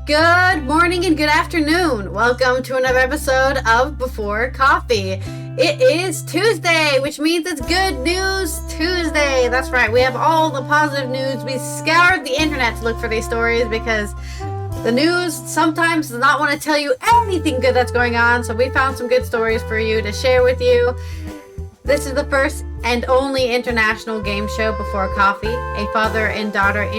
Good morning and good afternoon. Welcome to another episode of Before Coffee. It is Tuesday, which means it's Good News Tuesday. That's right. We have all the positive news. We scoured the internet to look for these stories because the news sometimes does not want to tell you anything good that's going on. So we found some good stories for you to share with you. This is the first and only international game show Before Coffee, a father and daughter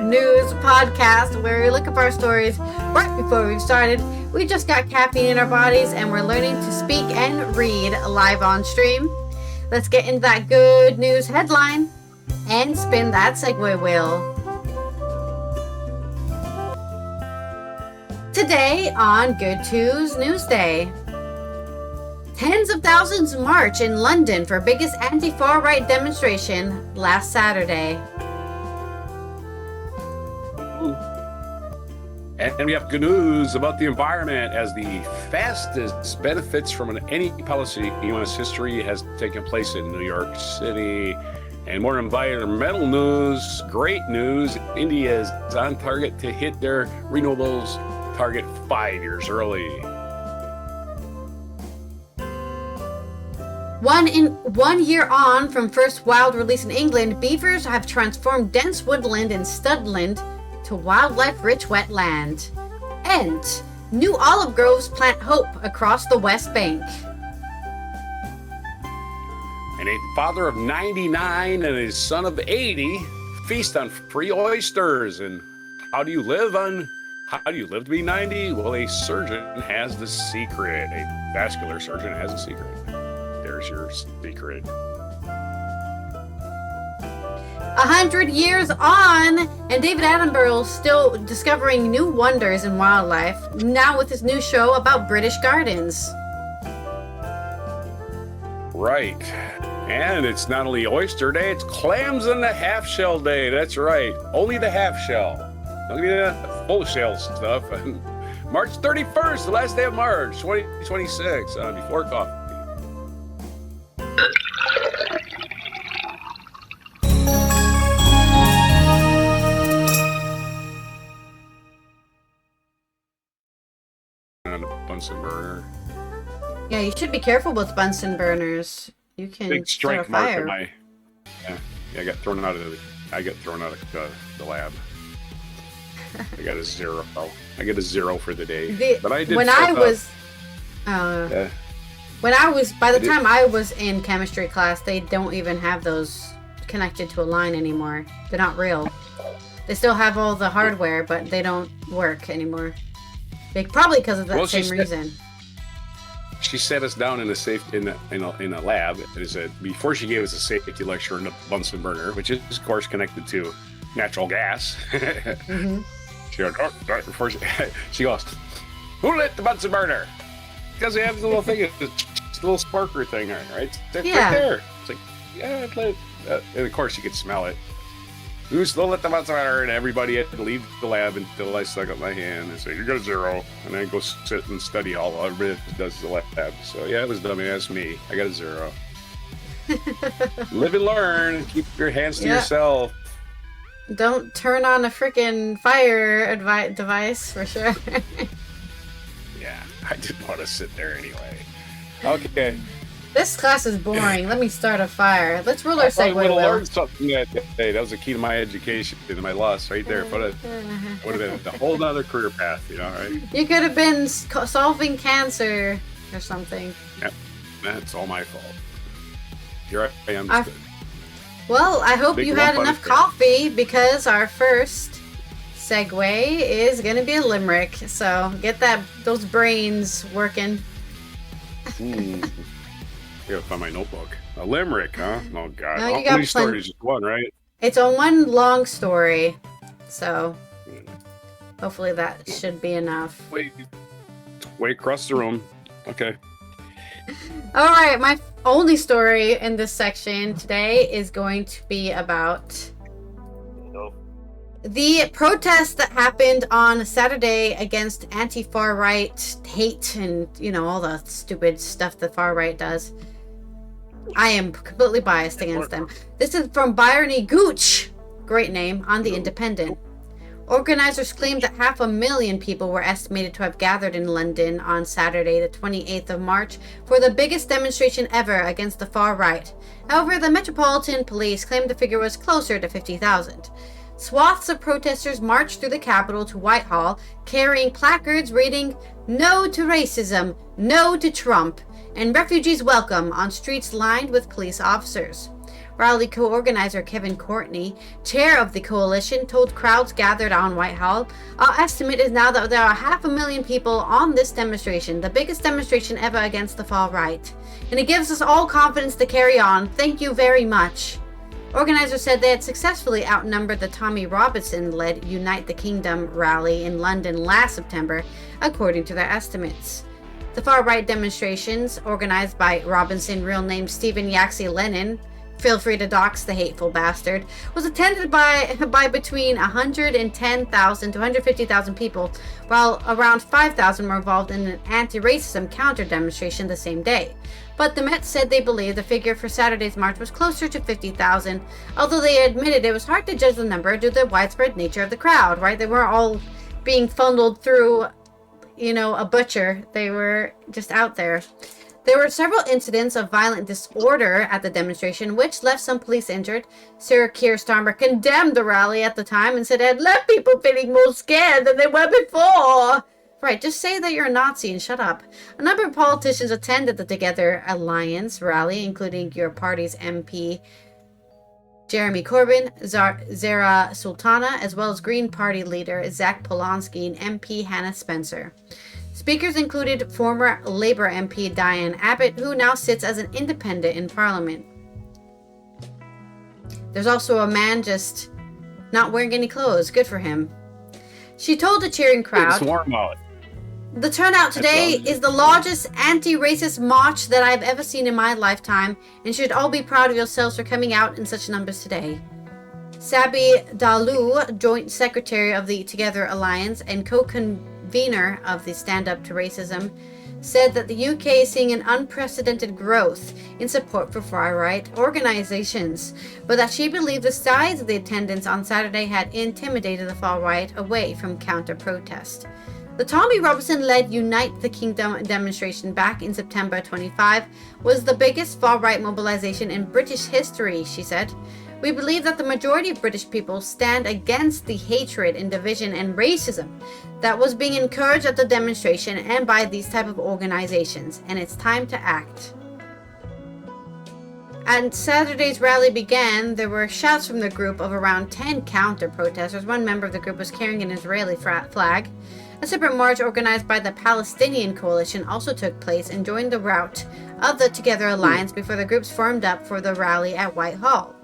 news podcast where we look up our stories right before we've started. We just got caffeine in our bodies and we're learning to speak and read live on stream. Let's get into that good news headline and spin that segue wheel. Today on Good News Day. Tens of thousands march in London for biggest anti-far right demonstration last Saturday. And we have good news about the environment as the fastest benefits from any policy in U.S. history has taken place in New York City. And more environmental news, great news, India is on target to hit their renewables target 5 years early. One year on from first wild release in England, beavers have transformed dense woodland and studland to wildlife-rich wetland. And new olive groves plant hope across the West Bank. And a father of 99 and his son of 80 feast on free oysters. And how do you live to be 90? Well, a surgeon has the secret. A vascular surgeon has a secret. There's your secret. 100 years on, and David Attenborough still discovering new wonders in wildlife, now with his new show about British gardens. Right. And it's not only oyster day, it's clams and the half shell day. That's right. Only the half shell. Don't give me that full shell stuff. March 31st, the last day of March, 2026, Before Coffee. On a Bunsen burner. Yeah, you should be careful with Bunsen burners. You can Big start a strike mark fire. in my. Yeah, I got thrown out of the lab. I got a zero. I get a zero for the day. But I did. By the time I was in chemistry class, they don't even have those connected to a line anymore. They're not real. They still have all the hardware, but they don't work anymore. Probably because of that same reason. She sat us down in a lab and said before she gave us a safety lecture on the Bunsen burner, which is of course connected to natural gas. Mm-hmm. She goes, "Who lit the Bunsen burner?" Because they have the little thing, the little sparker thing, right? Right there. It's like, yeah, it lit. And of course you could smell it. Who still lit the Bunsen burner? And everybody had to leave the lab until I stuck up my hand and say, "You got a zero," and then go sit and study all everybody does the lab. So yeah, it was dumbass me. I got a zero. Live and learn. Keep your hands to yourself. Don't turn on a freaking fire device for sure. Yeah, I didn't want to sit there anyway. Okay. This class is boring. Let me start a fire. Let's roll our segue wheel. I learned something that day. That was the key to my education and my loss right there. Would have been a whole other career path, right? You could have been solving cancer or something. Yeah, that's all my fault. Here I am. Well, I hope you had enough coffee because our first segue is going to be a limerick. So get those brains working. I gotta find my notebook. A limerick, huh? Oh God! No, How many stories? Just one, right? It's a one long story, so hopefully that should be enough. Wait across the room. Okay. All right, my only story in this section today is going to be about the protest that happened on Saturday against anti-far right hate and all the stupid stuff the far right does. I am completely biased against them. This is from Bryony Gooch, great name, on The Independent. Organizers claimed that 500,000 people were estimated to have gathered in London on Saturday, the 28th of March, for the biggest demonstration ever against the far right. However, the Metropolitan Police claimed the figure was closer to 50,000. Swaths of protesters marched through the capital to Whitehall, carrying placards reading "No to Racism, No to Trump," and "Refugees Welcome" on streets lined with police officers. Rally co-organizer Kevin Courtney, chair of the coalition, told crowds gathered on Whitehall, "Our estimate is now that there are 500,000 people on this demonstration, the biggest demonstration ever against the far right. And it gives us all confidence to carry on. Thank you very much." Organizers said they had successfully outnumbered the Tommy Robinson-led Unite the Kingdom rally in London last September, according to their estimates. The far-right demonstrations, organized by Robinson, real name Stephen Yaxley Lennon, feel free to dox the hateful bastard, was attended by between 110,000 to 150,000 people, while around 5,000 were involved in an anti-racism counter-demonstration the same day. But the Met said they believed the figure for Saturday's march was closer to 50,000, although they admitted it was hard to judge the number due to the widespread nature of the crowd, right? They weren't all being funneled through, a butcher. They were just out there. There were several incidents of violent disorder at the demonstration, which left some police injured. Sir Keir Starmer condemned the rally at the time and said it had left people feeling more scared than they were before. Right, just say that you're a Nazi and shut up. A number of politicians attended the Together Alliance rally, including your party's MP Jeremy Corbyn, Zara Sultana, as well as Green Party leader Zach Polanski and MP Hannah Spencer. Speakers included former Labour MP Diane Abbott, who now sits as an independent in Parliament. There's also a man just not wearing any clothes. Good for him. She told the cheering crowd, It's warm out. "The turnout today is the largest anti-racist march that I've ever seen in my lifetime, and you should all be proud of yourselves for coming out in such numbers today." Sabi Dalu, Joint Secretary of the Together Alliance and co-convener of the Stand Up to Racism, said that the UK is seeing an unprecedented growth in support for far-right organizations, but that she believed the size of the attendance on Saturday had intimidated the far-right away from counter-protest. The Tommy Robinson-led Unite the Kingdom demonstration back in September 25 was the biggest far-right mobilization in British history, she said. "We believe that the majority of British people stand against the hatred and division and racism that was being encouraged at the demonstration and by these type of organizations, and it's time to act." As Saturday's rally began, there were shouts from the group of around 10 counter-protesters. One member of the group was carrying an Israeli flag. A separate march organized by the Palestinian Coalition also took place and joined the route of the Together Alliance before the groups formed up for the rally at Whitehall.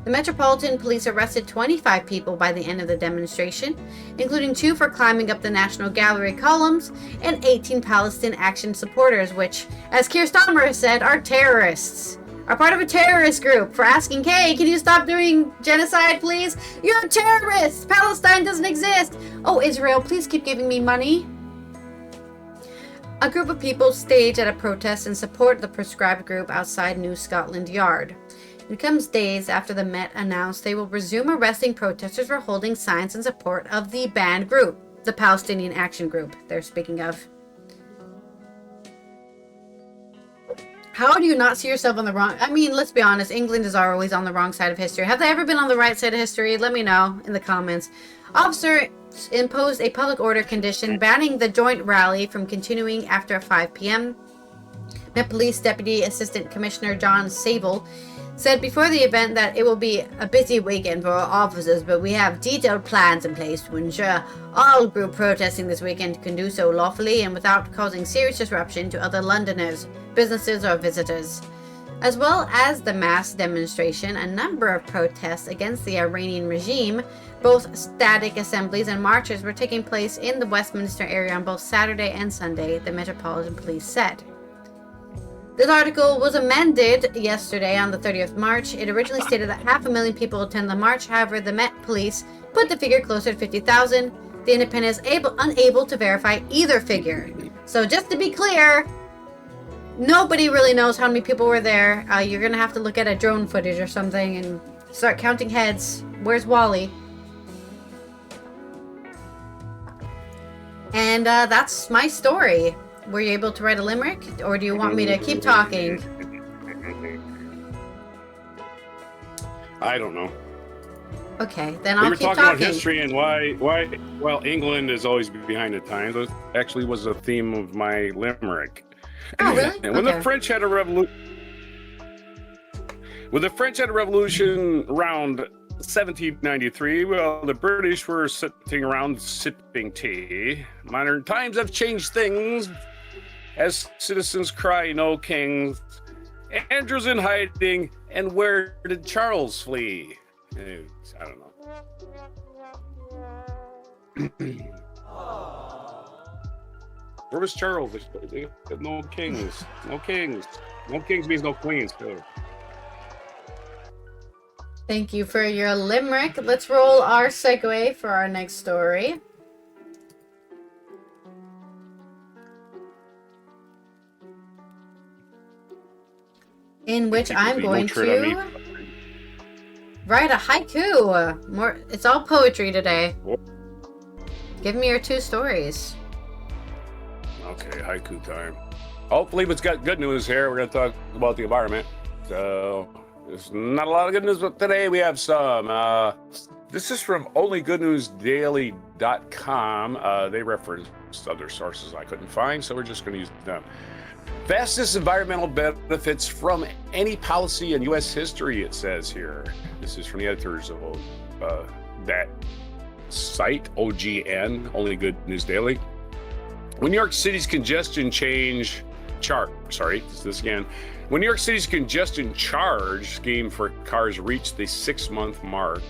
The Metropolitan Police arrested 25 people by the end of the demonstration, including 2 for climbing up the National Gallery columns and 18 Palestine Action supporters, which, as Keir Starmer has said, are terrorists. Are part of a terrorist group for asking, "Hey, can you stop doing genocide, please? You're a terrorist! Palestine doesn't exist! Oh, Israel, please keep giving me money." A group of people staged at a protest in support of the proscribed group outside New Scotland Yard. It comes days after the Met announced they will resume arresting protesters for holding signs in support of the banned group, the Palestinian Action Group they're speaking of. How do you not see yourself on the wrong... I mean, let's be honest, England is always on the wrong side of history. Have they ever been on the right side of history? Let me know in the comments. Officer imposed a public order condition banning the joint rally from continuing after 5 p.m. Met Police Deputy Assistant Commissioner John Sable said before the event that it will be a busy weekend for our officers, but we have detailed plans in place to ensure all group protesting this weekend can do so lawfully and without causing serious disruption to other Londoners, businesses or visitors. As well as the mass demonstration, a number of protests against the Iranian regime, both static assemblies and marches were taking place in the Westminster area on both Saturday and Sunday, the Metropolitan Police said. This article was amended yesterday on the 30th of March. It originally stated that 500,000 people attend the march. However, the Met Police put the figure closer to 50,000. The Independent is unable to verify either figure. So just to be clear, nobody really knows how many people were there. You're going to have to look at a drone footage or something and start counting heads. Where's Wally? And that's my story. Were you able to write a limerick, or do you want me to keep talking? I don't know. Okay, then I'll keep talking. We were talking about history and why. Well, England is always behind the times. It actually was a theme of my limerick. Oh, really? And when the French had a revolution around 1793, well, the British were sitting around sipping tea. Modern times have changed things. As citizens cry, no kings. Andrew's in hiding, and where did Charles flee? I don't know. Where was Charles? No kings. No kings. No kings means no queens, too. Thank you for your limerick. Let's roll our segue for our next story. In which I'm going to write a haiku. It's all poetry today. Give me your 2 stories. Okay, haiku time. Hopefully, we've got good news here. We're going to talk about the environment. So, there's not a lot of good news, but today we have some. This is from onlygoodnewsdaily.com. They reference other sources I couldn't find, so we're just going to use them. Fastest environmental benefits from any policy in U.S. history, it says here. This is from the editors of that site, OGN, Only Good News Daily. When New York City's congestion charge scheme for cars reached the 6-month mark,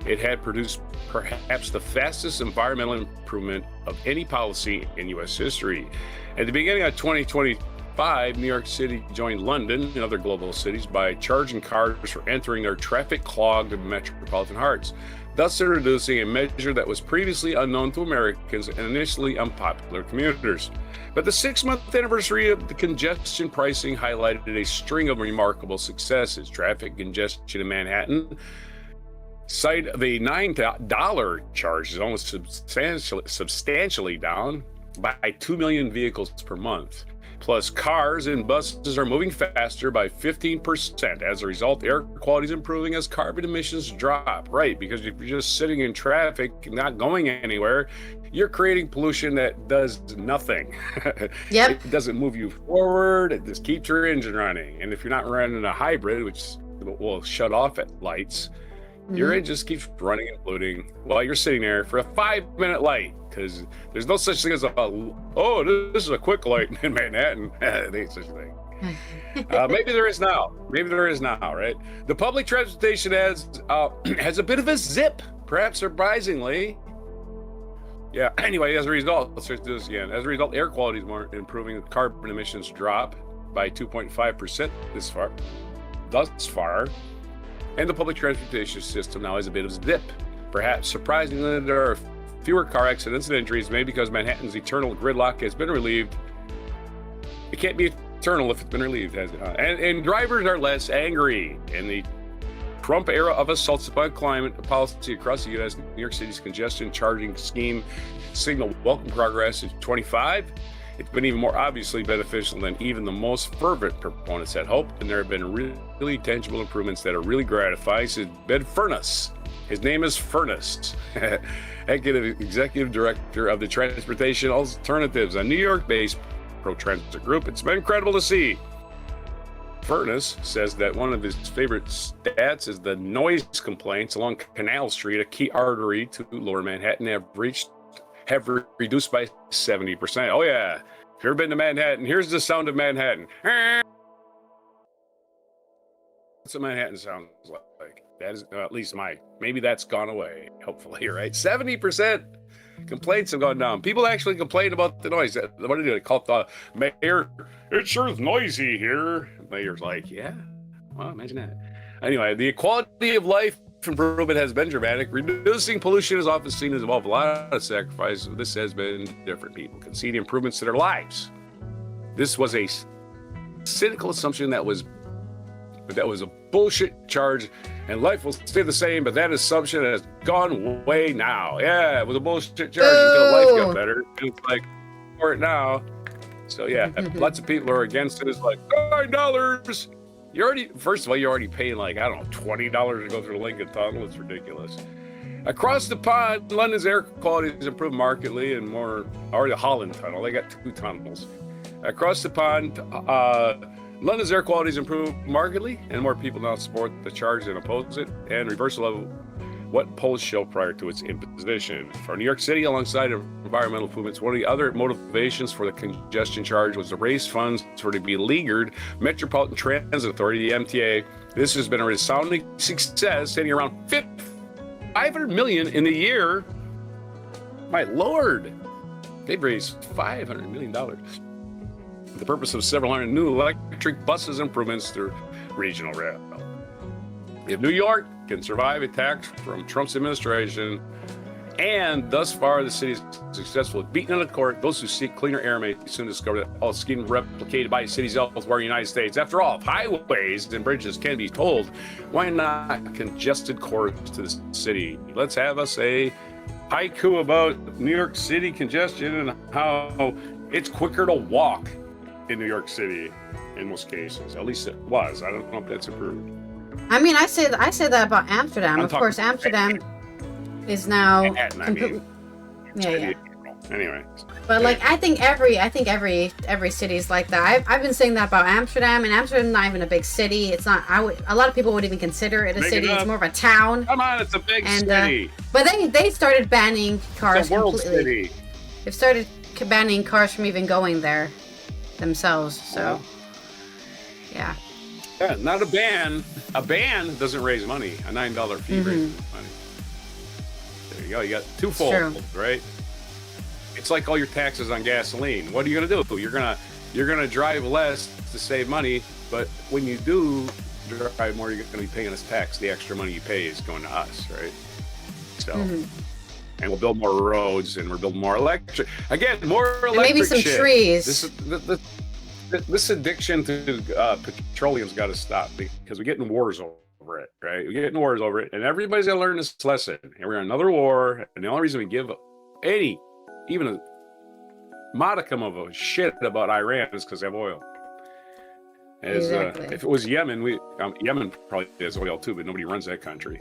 it had produced perhaps the fastest environmental improvement of any policy in U.S. history. At the beginning of 2025, New York City joined London and other global cities by charging cars for entering their traffic-clogged metropolitan hearts, thus introducing a measure that was previously unknown to Americans and initially unpopular commuters. But the 6-month anniversary of the congestion pricing highlighted a string of remarkable successes. Traffic congestion in Manhattan, site of a $9 charge, is almost substantially down by 2 million vehicles per month. Plus, cars and buses are moving faster by 15%. As a result, air quality is improving as carbon emissions drop. Right, because if you're just sitting in traffic, not going anywhere, you're creating pollution that does nothing. Yep. It doesn't move you forward. It just keeps your engine running. And if you're not running a hybrid, which will shut off at lights, your engine just keeps running and polluting while you're sitting there for a 5-minute light. Because there's no such thing as this is a quick light in Manhattan. There ain't such a thing. Maybe there is now. Right? The public transportation has a bit of a zip, perhaps surprisingly. Yeah. Anyway, as a result, let's do this again. As a result, air quality is more improving. Carbon emissions drop by 2.5% thus far. And the public transportation system now has a bit of a zip. Perhaps surprisingly, there are fewer car accidents and injuries, maybe because Manhattan's eternal gridlock has been relieved. It can't be eternal if it's been relieved, has it? And drivers are less angry. In the Trump era of assaults upon climate policy across the U.S., New York City's congestion charging scheme signaled welcome progress in 25. It's been even more obviously beneficial than even the most fervent proponents had hoped, and there have been really tangible improvements that are really gratifying. This is Ben Furness. His name is Furness, Executive Director of the Transportation Alternatives, a New York-based pro-transit group. It's been incredible to see. Furness says that one of his favorite stats is the noise complaints along Canal Street, a key artery to lower Manhattan, have reduced by 70%. Oh yeah, if you've ever been to Manhattan, here's the sound of Manhattan. That's what Manhattan sounds like. That is at least maybe that's gone away, hopefully, right? 70% complaints have gone down. People actually complain about the noise. What do they call it? The mayor, it sure is noisy here. The mayor's like, yeah, well, imagine that. Anyway, the quality of life improvement has been dramatic. Reducing pollution is often seen as involved a lot of sacrifice. This has been different. People can see the improvements to their lives. This was a cynical assumption that was but that was a bullshit charge, and life will stay the same, but that assumption has gone away now. Yeah, it was a bullshit charge until life got better. And it's like, for it now. So yeah, lots of people are against it. It's like, $9. You already, first of all, you're already paying like, I don't know, $20 to go through the Lincoln Tunnel. It's ridiculous. Across the pond, London's air quality has improved markedly, and more, or the Holland Tunnel, they got 2 tunnels. Across the pond, London's air quality has improved markedly, and more people now support the charge than oppose it, and reversal of what polls show prior to its imposition. For New York City, alongside environmental improvements, one of the other motivations for the congestion charge was to raise funds for the beleaguered Metropolitan Transit Authority, the MTA. This has been a resounding success, hitting around $500 million in a year. My Lord, they've raised $500 million. The purpose of several hundred new electric buses improvements through regional rail. If New York can survive attacks from Trump's administration, and thus far the city is successful at beating in the court, those who seek cleaner air may soon discover that all scheme replicated by cities elsewhere in the United States. After all, if highways and bridges can be told, why not congested corridors to the city? Let's have us a haiku about New York City congestion and how it's quicker to walk in New York City in most cases. At least it was. I don't know if that's improved. I mean, I say that about Amsterdam. Of course, Amsterdam is now completely. Yeah. Anyway. But like, I think every city is like that. I've been saying that about Amsterdam, and Amsterdam's not even a big city. It's not. A lot of people would even consider it a city. It's more of a town. Come on, it's a big city. But they started banning cars it's a world completely. City. They've started banning cars from even going there themselves. So, yeah. Yeah, not a ban. A ban doesn't raise money. A $9 fee raises money. There you go. You got twofold, right? It's like all your taxes on gasoline. What are you gonna do? You're gonna drive less to save money, but when you do drive more, you're gonna be paying us tax. The extra money you pay is going to us, right? So, and we'll build more roads, and we're building more electric. Again, more electric. And maybe some trees. This addiction to petroleum's got to stop, because we're getting wars over it, right? We're getting wars over it, and everybody's got to learn this lesson. And we're in another war, and the only reason we give even a modicum of a shit about Iran is because they have oil. Exactly. If it was Yemen, Yemen probably has oil too, but nobody runs that country.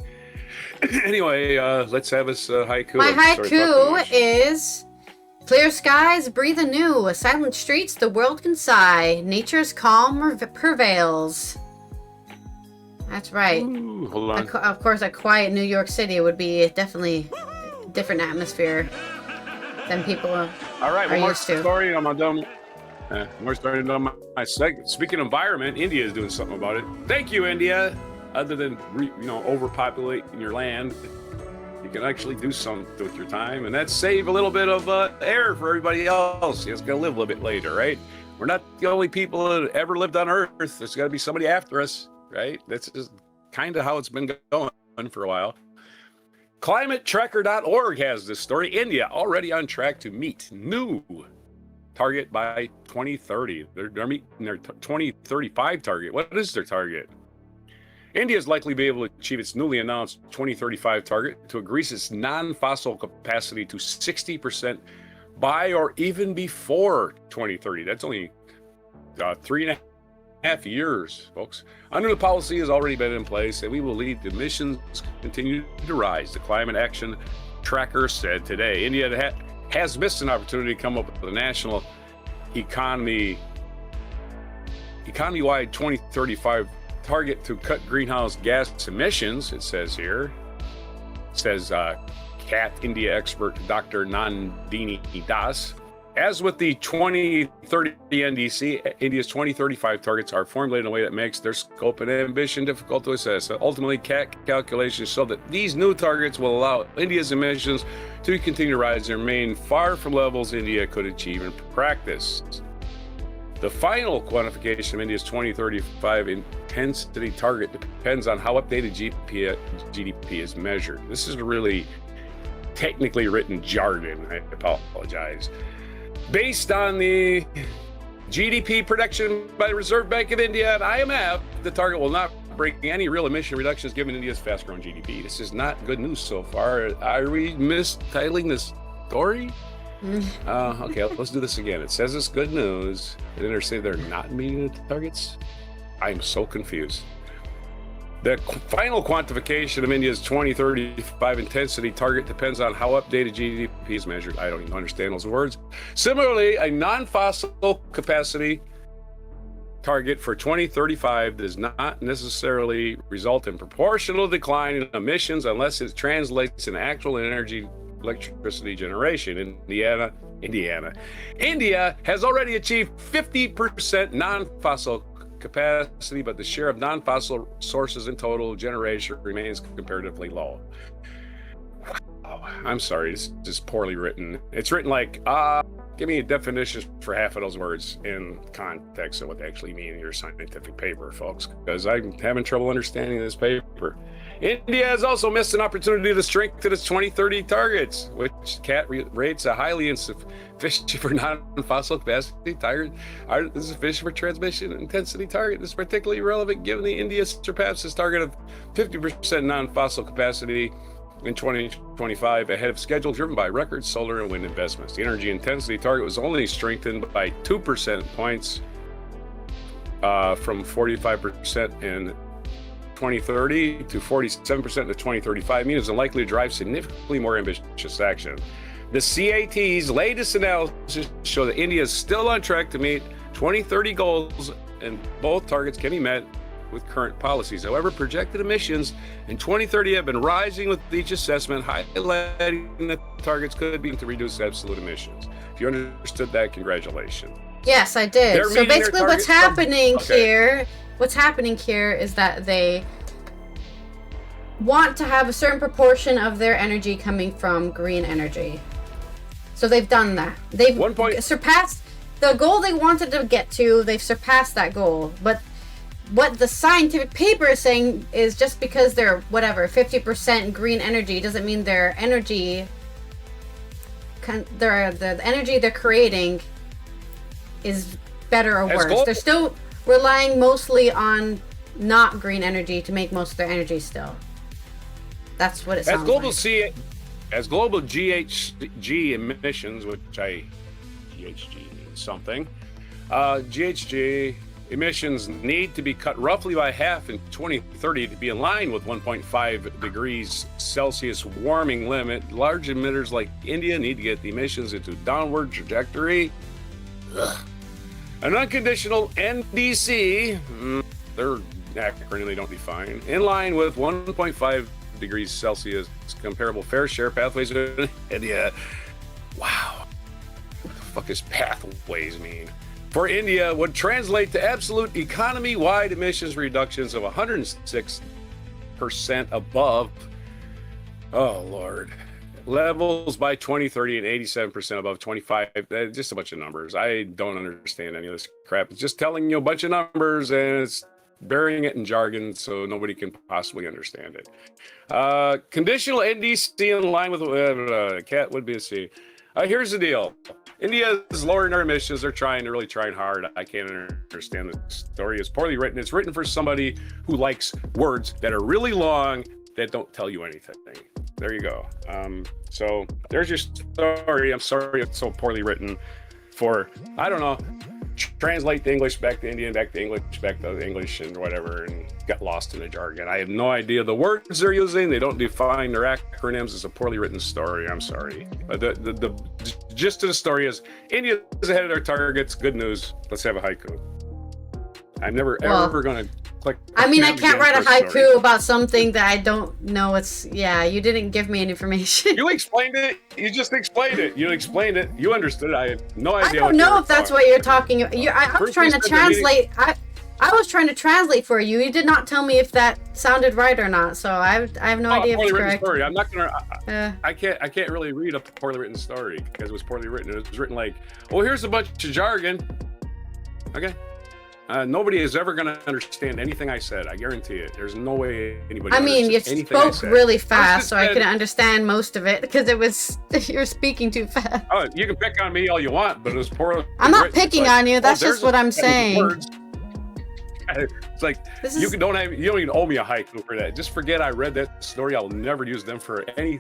Anyway, let's have us haiku. My haiku is: clear skies breathe anew, silent streets the world can sigh, nature's calm prevails. That's right. Ooh, hold on. Of course, a quiet New York City would be definitely a different atmosphere than people are All right, one more used to. story on my dumb. We're starting on my segment. Speaking of environment, India is doing something about it. Thank you, India. Other than overpopulating your land, you can actually do something with your time, and that's save a little bit of air for everybody else. It's going to live a little bit later, right? We're not the only people that ever lived on Earth. There's got to be somebody after us, right? That's just kind of how it's been going for a while. ClimateTracker.org has this story. India already on track to meet new target by 2030. They're meeting their 2035 target. What is their target? India is likely to be able to achieve its newly announced 2035 target to increase its non-fossil capacity to 60% by or even before 2030. That's only 3.5 years, folks. Under the policy has already been in place, and we will lead emissions continue to rise, the Climate Action Tracker said today. India has missed an opportunity to come up with a national economy-wide 2035 target to cut greenhouse gas emissions, it says here. It says CAT India expert Dr. Nandini Das. As with the 2030 NDC, India's 2035 targets are formulated in a way that makes their scope and ambition difficult to assess. So ultimately, CAT calculations show that these new targets will allow India's emissions to continue to rise and remain far from levels India could achieve in practice. The final quantification of India's 2035 intensity target depends on how updated GDP is measured. This is really technically written jargon. I apologize. Based on the GDP prediction by the Reserve Bank of India and IMF, the target will not bring any real emission reductions given India's fast-growing GDP. This is not good news so far. Are we mistitling this story? Okay, let's do this again. It says it's good news, and then they say they're not meeting the targets. I'm so confused. The final quantification of India's 2035 intensity target depends on how updated GDP is measured. I don't even understand those words. Similarly, a non-fossil capacity target for 2035 does not necessarily result in proportional decline in emissions unless it translates in actual electricity generation. India has already achieved 50% non-fossil capacity, but the share of non-fossil sources in total generation remains comparatively low. Wow, I'm sorry, this is poorly written. It's written like, give me a definition for half of those words in context of what they actually mean in your scientific paper, folks, because I'm having trouble understanding this paper. India has also missed an opportunity to strengthen its 2030 targets, which CAT rates a highly insufficient for non-fossil capacity target. This is sufficient for transmission intensity target. This is particularly relevant given the India surpassed its target of 50% non-fossil capacity in 2025 ahead of schedule, driven by record solar and wind investments. The energy intensity target was only strengthened by 2% points from 45% in 2030 to 47% in 2035, means it's unlikely to drive significantly more ambitious action. The CAT's latest analysis show that India is still on track to meet 2030 goals, and both targets can be met with current policies. However, projected emissions in 2030 have been rising with each assessment, highlighting that targets could be to reduce absolute emissions. If you understood that, congratulations. Yes, I did. So basically what's happening here is that they want to have a certain proportion of their energy coming from green energy. So they've done that. They've surpassed the goal they wanted to get to. They've surpassed that goal. But what the scientific paper is saying is just because they're 50% green energy doesn't mean their energy, the energy they're creating is better or worse. They're still relying mostly on not green energy to make most of their energy still. That's what it sounds like. As global GHG emissions, which GHG means something, GHG emissions need to be cut roughly by half in 2030 to be in line with 1.5 degrees Celsius warming limit. Large emitters like India need to get the emissions into downward trajectory. An unconditional NDC, their acronym they don't define, in line with 1.5 degrees Celsius comparable fair share pathways in India. Wow. What the fuck does pathways mean? For India would translate to absolute economy-wide emissions reductions of 106% above, oh Lord, levels by 2030 and 87% above 25. Just a bunch of numbers. I don't understand any of this crap. It's just telling you a bunch of numbers and it's burying it in jargon so nobody can possibly understand it. Conditional NDC in line with CAT would be a C. Here's the deal. India is lowering their emissions. They're really trying hard. I can't understand the story. It's poorly written. It's written for somebody who likes words that are really long that don't tell you anything. There you go. So there's your story. I'm sorry it's so poorly written. I don't know, translate the English back to Indian, back to English, back to English and whatever, and got lost in the jargon. I have no idea the words they're using. They don't define their acronyms. It's a poorly written story. I'm sorry. But the gist of the story is India is ahead of their targets. Good news. Let's have a haiku. I'm never ever going to click. I mean, I can't write a haiku about something that I don't know. You didn't give me any information. You explained it. You just explained it. You explained it. You understood it. I have no idea. I don't know if that's what you're talking about. I was trying to translate. I was trying to translate for you. You did not tell me if that sounded right or not. So I have no idea if it's correct. Story. I'm not gonna. I can't really read a poorly written story because it was poorly written. It was written like, oh, here's a bunch of jargon. Okay. Nobody is ever going to understand anything I said. I guarantee it. There's no way anybody. I mean, you spoke really fast, so I couldn't understand most of it because you're speaking too fast. Oh, you can pick on me all you want, but it was poorly. I'm not picking on you. That's just what I'm saying. It's like you don't even owe me a haiku for that. Just forget I read that story. I'll never use them for any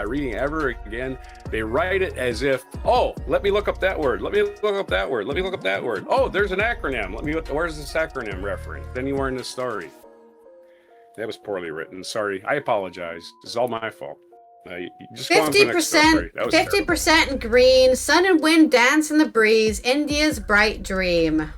reading ever again. They write it as if, oh, let me look up that word. Let me look up that word. Let me look up that word. Oh, there's an acronym. Where's this acronym referenced? Anywhere in the story? That was poorly written. Sorry, I apologize. It's all my fault. Just 50% green. Sun and wind dance in the breeze. India's bright dream.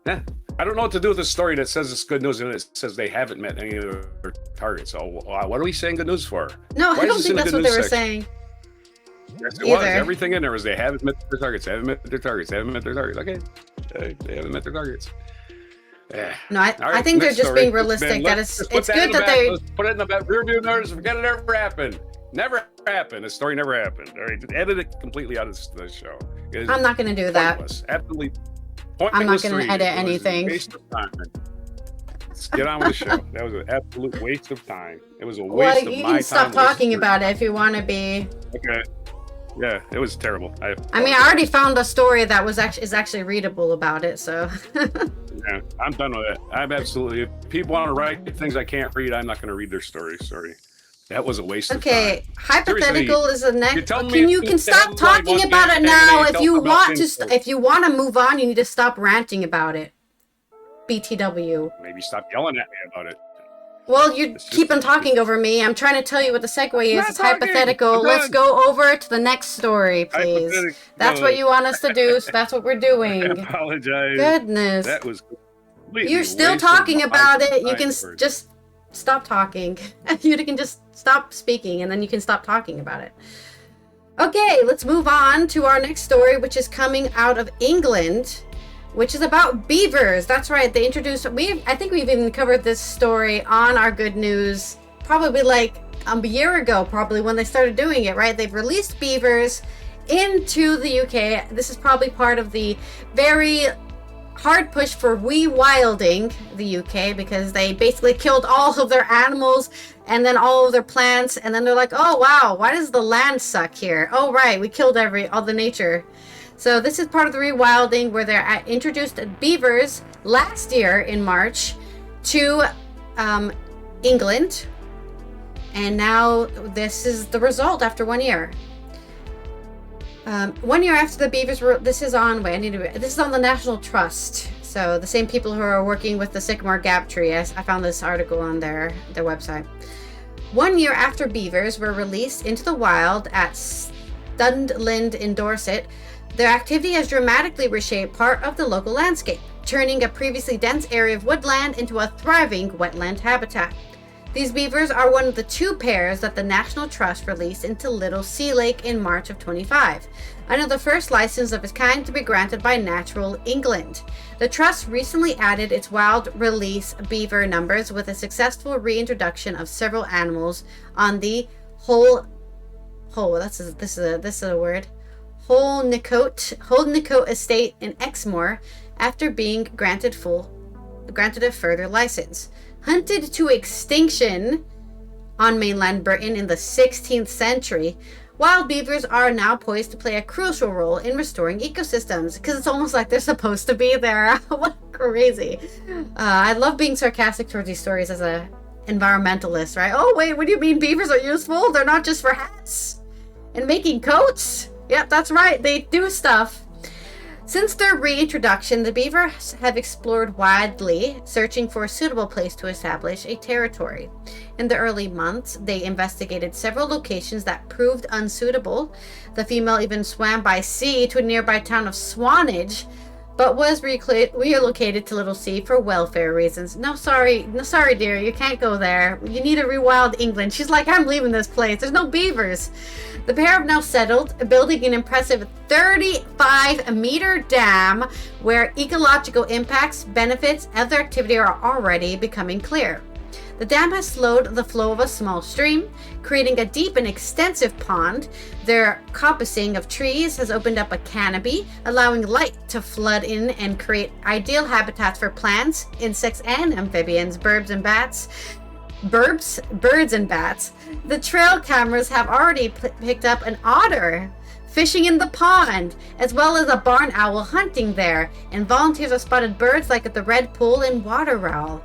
Yeah, I don't know what to do with this story that says it's good news and it says they haven't met any of their targets. So what are we saying good news for? No, I don't think that's what they were saying. Yes, it was. Everything in there was they haven't met their targets. They haven't met their targets. They haven't met their targets. Okay, they haven't met their targets. Yeah. No, I think they're just being realistic. That it's good that they put it in the rearview mirror. Forget it ever happened. Never happened. The story never happened. All right, just edit it completely out of the show. I'm not going to do that. Absolutely. I'm not going to edit anything. Waste of time. Let's get on with the show. That was an absolute waste of time. It was a waste of my time. You can stop talking about it if you want to be. Okay. Yeah, it was terrible. I already found a story that is actually readable about it, so. Yeah, I'm done with it. I'm absolutely. If people want to write things I can't read, I'm not going to read their story. Sorry. That was a waste of time. Okay, hypothetical is the next. You can stop talking about it now. If you want to move on, you need to stop ranting about it. BTW. Maybe stop yelling at me about it. Well, you keep on talking over me. I'm trying to tell you what the segue is. It's hypothetical. Let's go over to the next story, please. That's what you want us to do, so that's what we're doing. I apologize. Goodness. That was You're still talking about it. You can just stop talking. You can just stop speaking, and then you can stop talking about it. Okay, let's move on to our next story, which is coming out of England, which is about beavers. That's right. They introduced. I think we've even covered this story on our Good News, probably like a year ago, probably when they started doing it. Right? They've released beavers into the UK. This is probably part of the very hard push for rewilding the UK, because they basically killed all of their animals and then all of their plants, and then they're like, oh wow, why does the land suck here? Oh right, we killed all the nature. So this is part of the rewilding, where they introduced beavers last year in March to England, and now this is the result after 1 year. 1 year after the beavers were, this is on the National Trust. So the same people who are working with the sycamore gap tree. I found this article on their website. 1 year after beavers were released into the wild at Studland in Dorset, their activity has dramatically reshaped part of the local landscape, turning a previously dense area of woodland into a thriving wetland habitat. These beavers are one of the 2 pairs that the National Trust released into Little Sea Lake in March of 25, another first license of its kind to be granted by Natural England. The Trust recently added its wild release beaver numbers with a successful reintroduction of several animals on the Holnicote estate in Exmoor after being granted a further license. Hunted to extinction on mainland Britain in the 16th century, wild beavers are now poised to play a crucial role in restoring ecosystems, because it's almost like they're supposed to be there. What crazy. I love being sarcastic towards these stories as a environmentalist, right? Oh wait, what do you mean beavers are useful? They're not just for hats and making coats? Yep, that's right, they do stuff. Since their reintroduction, the beavers have explored widely, searching for a suitable place to establish a territory. In the early months, they investigated several locations that proved unsuitable. The female even swam by sea to a nearby town of Swanage, but was relocated to Little Sea for welfare reasons. No, sorry, dear, you can't go there. You need to rewild England. She's like, I'm leaving this place. There's no beavers. The pair have now settled, building an impressive 35-meter dam where ecological impacts, benefits, and other activity are already becoming clear. The dam has slowed the flow of a small stream, creating a deep and extensive pond. Their coppicing of trees has opened up a canopy, allowing light to flood in and create ideal habitats for plants, insects, and amphibians, birds and bats. The trail cameras have already picked up an otter fishing in the pond, as well as a barn owl hunting there, and volunteers have spotted birds like at the Red Pool and Waterrowl.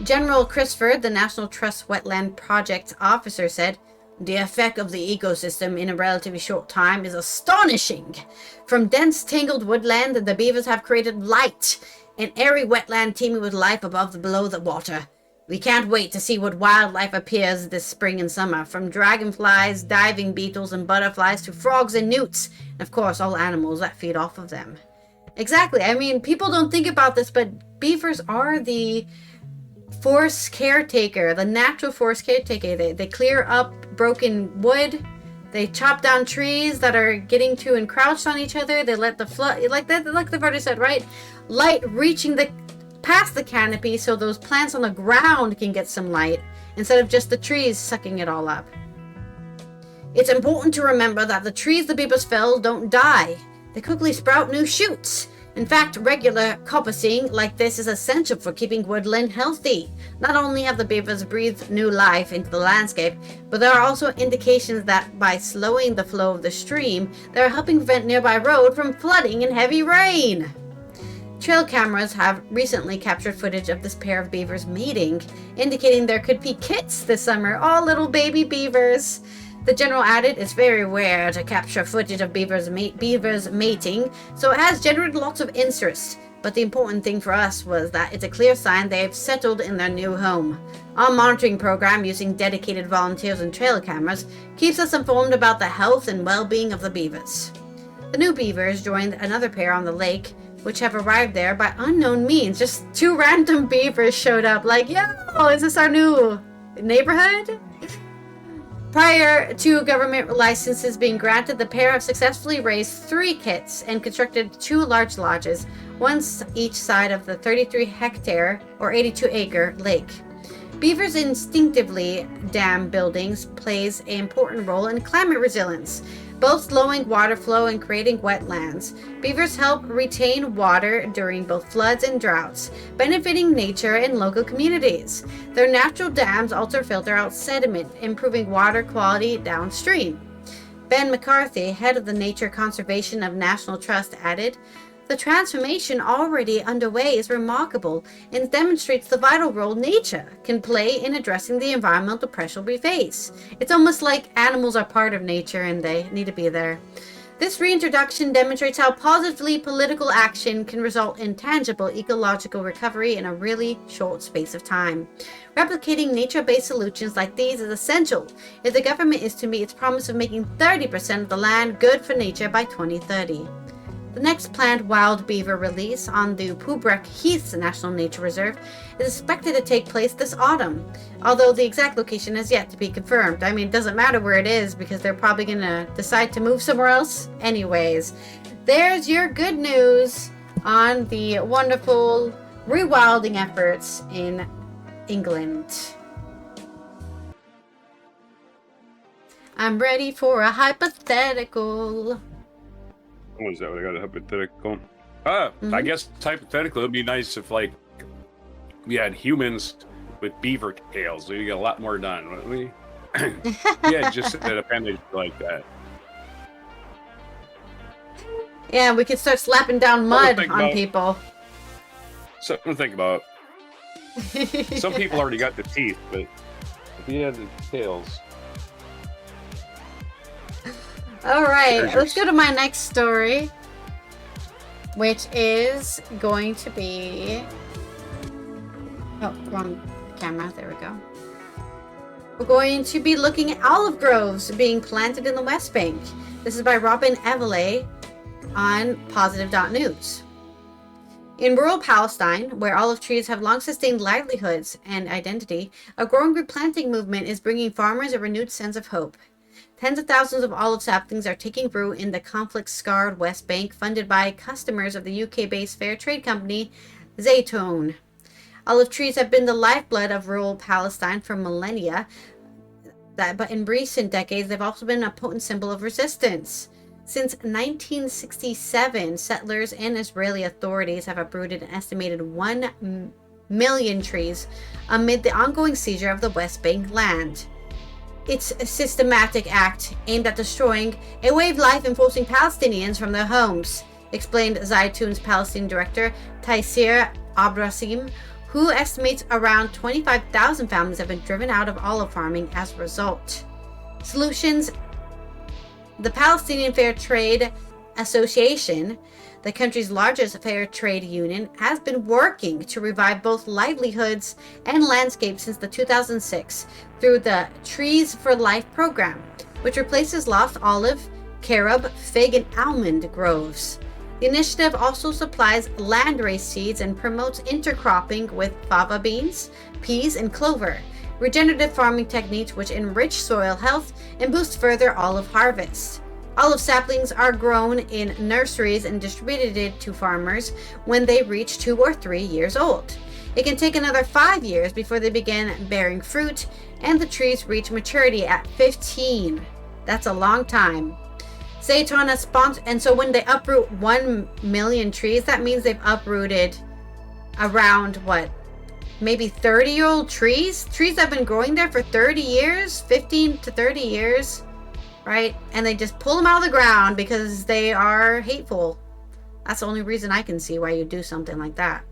General Christopher, the National Trust Wetland Project officer, said, "The effect of the ecosystem in a relatively short time is astonishing. From dense, tangled woodland, the beavers have created light, an airy wetland teeming with life above and below the water. We can't wait to see what wildlife appears this spring and summer, from dragonflies, diving beetles, and butterflies to frogs and newts, and of course all animals that feed off of them." Exactly. I mean, people don't think about this, but beavers are the forest caretaker, the natural forest caretaker. They clear up broken wood. They chop down trees that are getting too encroached on each other. They let the flood, like they've already said, right? Light reaching past the canopy so those plants on the ground can get some light instead of just the trees sucking it all up. It's important to remember that the trees the beavers fell don't die. They quickly sprout new shoots. In fact, regular coppicing like this is essential for keeping woodland healthy. Not only have the beavers breathed new life into the landscape, but there are also indications that by slowing the flow of the stream, they are helping prevent nearby road from flooding in heavy rain. Trail cameras have recently captured footage of this pair of beavers mating, indicating there could be kits this summer. Oh, little baby beavers. The general added, "It's very rare to capture footage of beavers mating, so it has generated lots of interest. But the important thing for us was that it's a clear sign they've settled in their new home. Our monitoring program, using dedicated volunteers and trail cameras, keeps us informed about the health and well-being of the beavers." The new beavers joined another pair on the lake, which have arrived there by unknown means. Just two random beavers showed up like, "Yo, is this our new neighborhood?" Prior to government licenses being granted, the pair have successfully raised 3 kits and constructed 2 large lodges, one each side of the 33-hectare or 82-acre lake. Beavers instinctively dam buildings plays an important role in climate resilience, both slowing water flow and creating wetlands. Beavers help retain water during both floods and droughts, benefiting nature and local communities. Their natural dams also filter out sediment, improving water quality downstream. Ben McCarthy, head of the Nature Conservation of National Trust, added, "The transformation already underway is remarkable and demonstrates the vital role nature can play in addressing the environmental pressure we face. It's almost like animals are part of nature and they need to be there. This reintroduction demonstrates how positively political action can result in tangible ecological recovery in a really short space of time. Replicating nature-based solutions like these is essential if the government is to meet its promise of making 30% of the land good for nature by 2030. The next planned wild beaver release on the Poobrek Heath National Nature Reserve is expected to take place this autumn, although the exact location has yet to be confirmed. I mean, it doesn't matter where it is because they're probably going to decide to move somewhere else anyways. There's your good news on the wonderful rewilding efforts in England. I'm ready for a hypothetical. Was that what I got a hypothetical? I guess hypothetical, it'd be nice if, like, we had humans with beaver tails. We'd get a lot more done, wouldn't we? Yeah, just an appendage like that. Yeah, we could start slapping down mud on people. Something to think about. Some people already got the teeth, but if you had the tails. All right, let's go to my next story, which is going to be... Oh, wrong camera. There we go. We're going to be looking at olive groves being planted in the West Bank. This is by Robin Evelay on positive.news. In rural Palestine, where olive trees have long sustained livelihoods and identity, a growing replanting movement is bringing farmers a renewed sense of hope. Tens of thousands of olive saplings are taking root in the conflict-scarred West Bank, funded by customers of the UK-based fair trade company Zaytoun. Olive trees have been the lifeblood of rural Palestine for millennia, but in recent decades, they've also been a potent symbol of resistance. Since 1967, settlers and Israeli authorities have uprooted an estimated 1 million trees amid the ongoing seizure of the West Bank land. It's a systematic act aimed at destroying a way of life and forcing Palestinians from their homes, explained Zaytoun's Palestinian director, Taysir Abrasim, who estimates around 25,000 families have been driven out of olive farming as a result. Solutions. The Palestinian Fair Trade Association, the country's largest fair trade union, has been working to revive both livelihoods and landscapes since the 2006 through the Trees for Life program, which replaces lost olive, carob, fig, and almond groves. The initiative also supplies landrace seeds and promotes intercropping with fava beans, peas, and clover, regenerative farming techniques which enrich soil health and boost further olive harvests. Olive saplings are grown in nurseries and distributed to farmers when they reach 2 or 3 years old. It can take another 5 years before they begin bearing fruit, and the trees reach maturity at 15. That's a long time. Zaytoun has sponsored, and so when they uproot 1 million trees, that means they've uprooted around maybe 30-year-old trees? Trees that have been growing there for 30 years, 15 to 30 years. Right? And they just pull them out of the ground because they are hateful. That's the only reason I can see why you do something like that.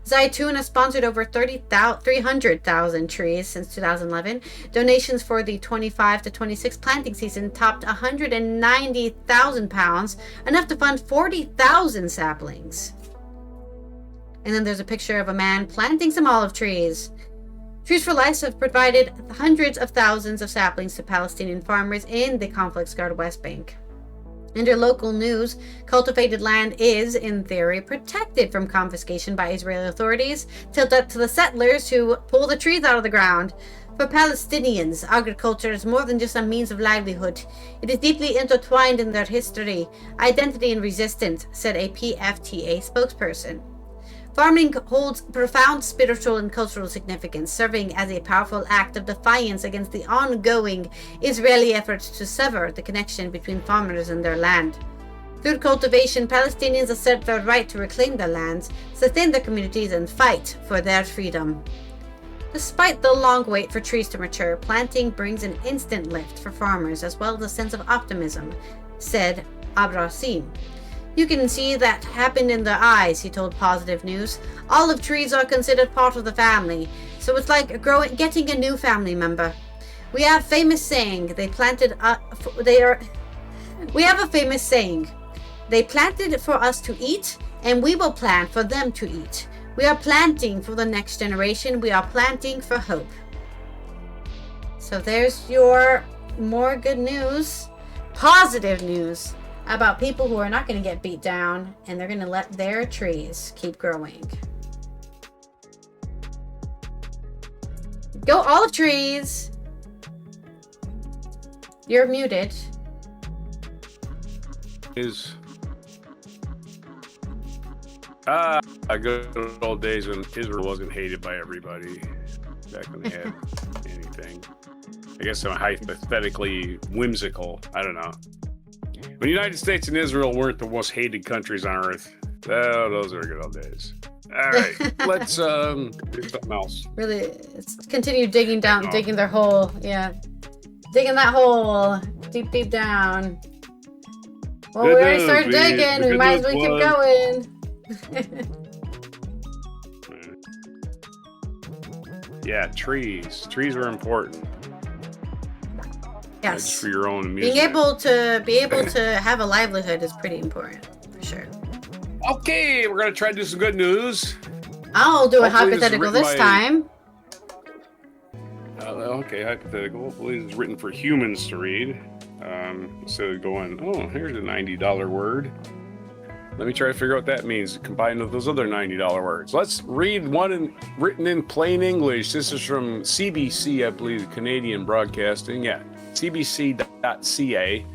Zaytoun has sponsored over 300,000 trees since 2011. Donations for the 25 to 26 planting season topped 190,000 pounds, enough to fund 40,000 saplings. And then there's a picture of a man planting some olive trees. Trees for Life have provided hundreds of thousands of saplings to Palestinian farmers in the conflict-scarred West Bank. Under local news, cultivated land is, in theory, protected from confiscation by Israeli authorities, till up to the settlers who pull the trees out of the ground. For Palestinians, agriculture is more than just a means of livelihood. It is deeply intertwined in their history, identity, and resistance, said a PFTA spokesperson. Farming holds profound spiritual and cultural significance, serving as a powerful act of defiance against the ongoing Israeli efforts to sever the connection between farmers and their land. Through cultivation, Palestinians assert their right to reclaim their lands, sustain their communities, and fight for their freedom. Despite the long wait for trees to mature, planting brings an instant lift for farmers as well as a sense of optimism, said Abrasim. You can see that happened in their eyes, he told Positive News. Olive trees are considered part of the family, so it's like getting a new family member. We have a famous saying, they planted for us to eat, and we will plant for them to eat. We are planting for the next generation. We are planting for hope. So there's your more good news, positive news, about people who are not going to get beat down, and they're going to let their trees keep growing. Go olive trees! You're muted. Good old days when Israel wasn't hated by everybody. Back when they had anything. I guess I'm hypothetically whimsical. I don't know. When the United States and Israel weren't the most hated countries on earth. Oh, those are good old days. All right, let's do something else. Really, let's continue digging down, digging their hole. Yeah, digging that hole deep, deep down. Well, we already started digging. We might as well keep going. Yeah, trees. Trees are important. Yes. Just for your own amusement. Being able to have a livelihood is pretty important, for sure. Okay, we're gonna try to do some good news. I'll do a hypothetical this time. Okay, hypothetical. Hopefully it's written for humans to read. Instead of going, oh, here's a $90 word. Let me try to figure out what that means combined with those other $90 words. Let's read one written in plain English. This is from CBC, I believe, Canadian Broadcasting. Yeah, cbc.ca.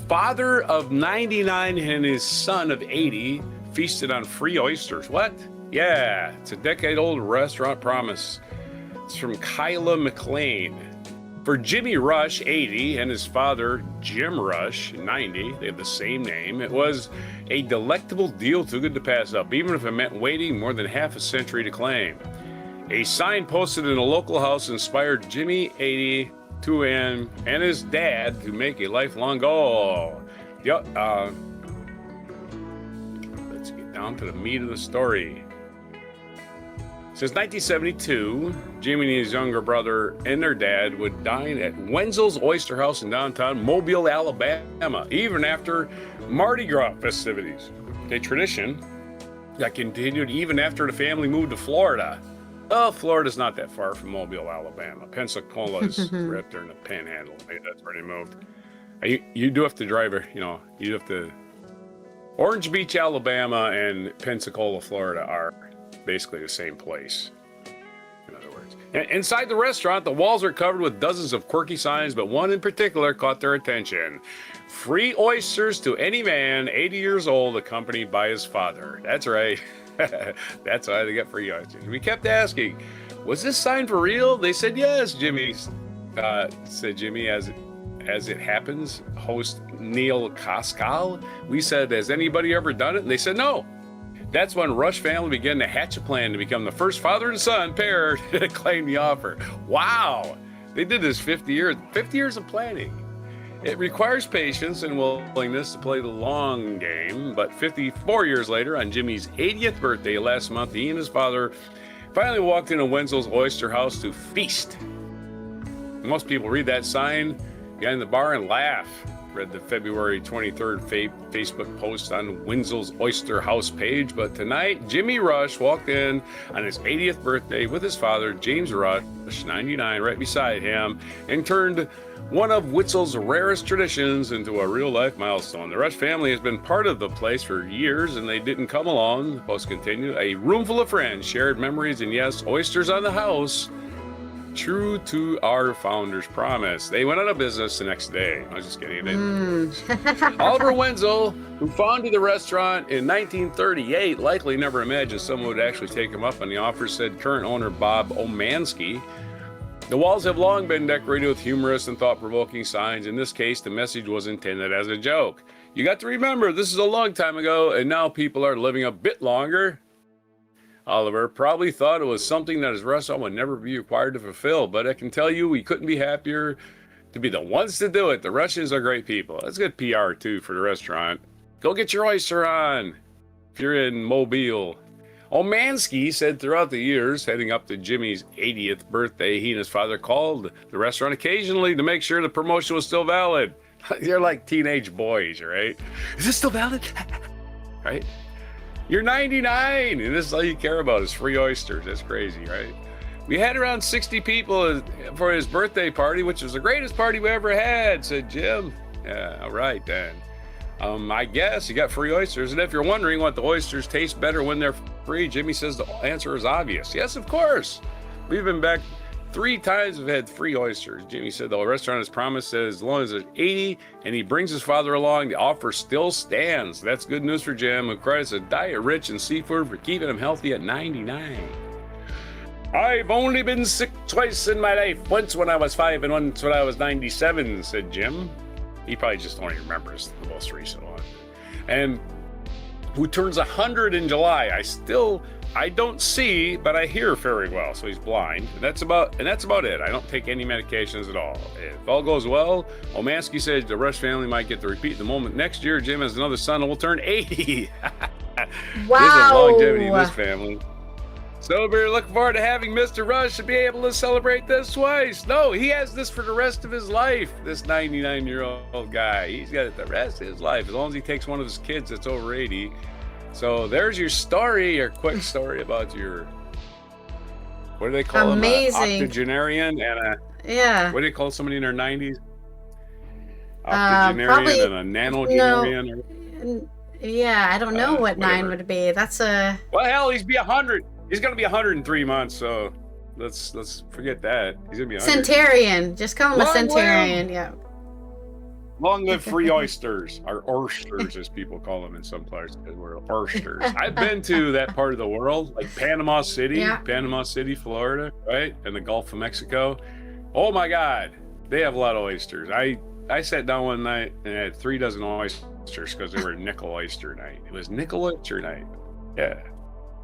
Father of 99 and his son of 80 feasted on free oysters. What? Yeah, it's a decade-old restaurant promise. It's from Kyla McLean. For Jimmy Rush, 80, and his father, Jim Rush, 90, they have the same name, it was a delectable deal too good to pass up, even if it meant waiting more than half a century to claim. A sign posted in a local house inspired Jimmy, 80, to him and his dad to make a lifelong goal. Yep. Let's get down to the meat of the story. Since 1972, Jimmy and his younger brother and their dad would dine at Wenzel's Oyster House in downtown Mobile, Alabama, even after Mardi Gras festivities. A tradition that continued even after the family moved to Florida. Well, Florida's not that far from Mobile, Alabama. Pensacola's right up there in the panhandle. That's where they moved. You do have to drive, you have to. Orange Beach, Alabama, and Pensacola, Florida are basically the same place, in other words. Inside the restaurant, the walls are covered with dozens of quirky signs, but one in particular caught their attention. Free oysters to any man 80 years old, accompanied by his father. That's right. That's why they got free oysters. We kept asking, was this sign for real? They said yes, Jimmy, as it happens, host Neil Koskal. We said, has anybody ever done it? And they said no. That's when Rush family began to hatch a plan to become the first father and son pair to claim the offer. Wow! They did this 50 years of planning. It requires patience and willingness to play the long game, but 54 years later, on Jimmy's 80th birthday last month, he and his father finally walked into Wenzel's Oyster House to feast. Most people read that sign behind the bar and laugh. Read the February 23rd Facebook post on Wenzel's Oyster House page, but tonight Jimmy Rush walked in on his 80th birthday with his father, James Rush, 99, right beside him, and turned one of Wenzel's rarest traditions into a real-life milestone. The Rush family has been part of the place for years, and they didn't come alone. The post continued, a room full of friends, shared memories, and yes, oysters on the house. True to our founder's promise. They went out of business the next day. I was just kidding. Oliver Wenzel, who founded the restaurant in 1938, likely never imagined someone would actually take him up on the offer, said current owner Bob Omansky. The walls have long been decorated with humorous and thought-provoking signs. In this case, the message was intended as a joke. You got to remember, this is a long time ago, and now people are living a bit longer. Oliver probably thought it was something that his restaurant would never be required to fulfill, but I can tell you we couldn't be happier to be the ones to do it. The Russians are great people. That's good PR, too, for the restaurant. Go get your oyster on if you're in Mobile. Omansky said throughout the years, heading up to Jimmy's 80th birthday, he and his father called the restaurant occasionally to make sure the promotion was still valid. They're like teenage boys, right? Is this still valid? Right? You're 99, and this is all you care about is free oysters. That's crazy, right? We had around 60 people for his birthday party, which was the greatest party we ever had, said Jim. Yeah, all right, then. I guess you got free oysters. And if you're wondering what the oysters taste better when they're free, Jimmy says the answer is obvious. Yes, of course. We've been back 3 times we've had free oysters. Jimmy said the restaurant has promised that as long as there's 80 and he brings his father along, the offer still stands. That's good news for Jim, who credits a diet rich in seafood for keeping him healthy at 99. I've only been sick twice in my life, once when I was 5 and once when I was 97, said Jim. He probably just only remembers the most recent one. And who turns 100 in July. I don't see, but I hear very well, so he's blind. And that's about it. I don't take any medications at all. If all goes well, Omansky says the Rush family might get to repeat the moment next year. Jim has another son and will turn 80. Wow. There's a longevity in this family. So we're looking forward to having Mr. Rush to be able to celebrate this twice. No, he has this for the rest of his life, this 99-year-old guy. He's got it the rest of his life, as long as he takes one of his kids that's over 80. So there's your story, your quick story about your, what do they call him? Amazing. Octogenarian and yeah. What do you call somebody in their 90s? Octogenarian and a nanogenarian? No, yeah, I don't know what whatever. 9 would be. That's a... Well, hell, he's be 100. He's going to be 100 in 3 months, so let's forget that. He's going to be 100. Centurion. Just call him a centurion, yeah. Long live free oysters, or oysters as people call them in some places, because we're oysters. I've been to that part of the world, like Panama City, Florida, right? And the Gulf of Mexico. Oh my God, they have a lot of oysters. I sat down one night and had 3 dozen oysters because they were nickel oyster night. It was nickel oyster night. Yeah.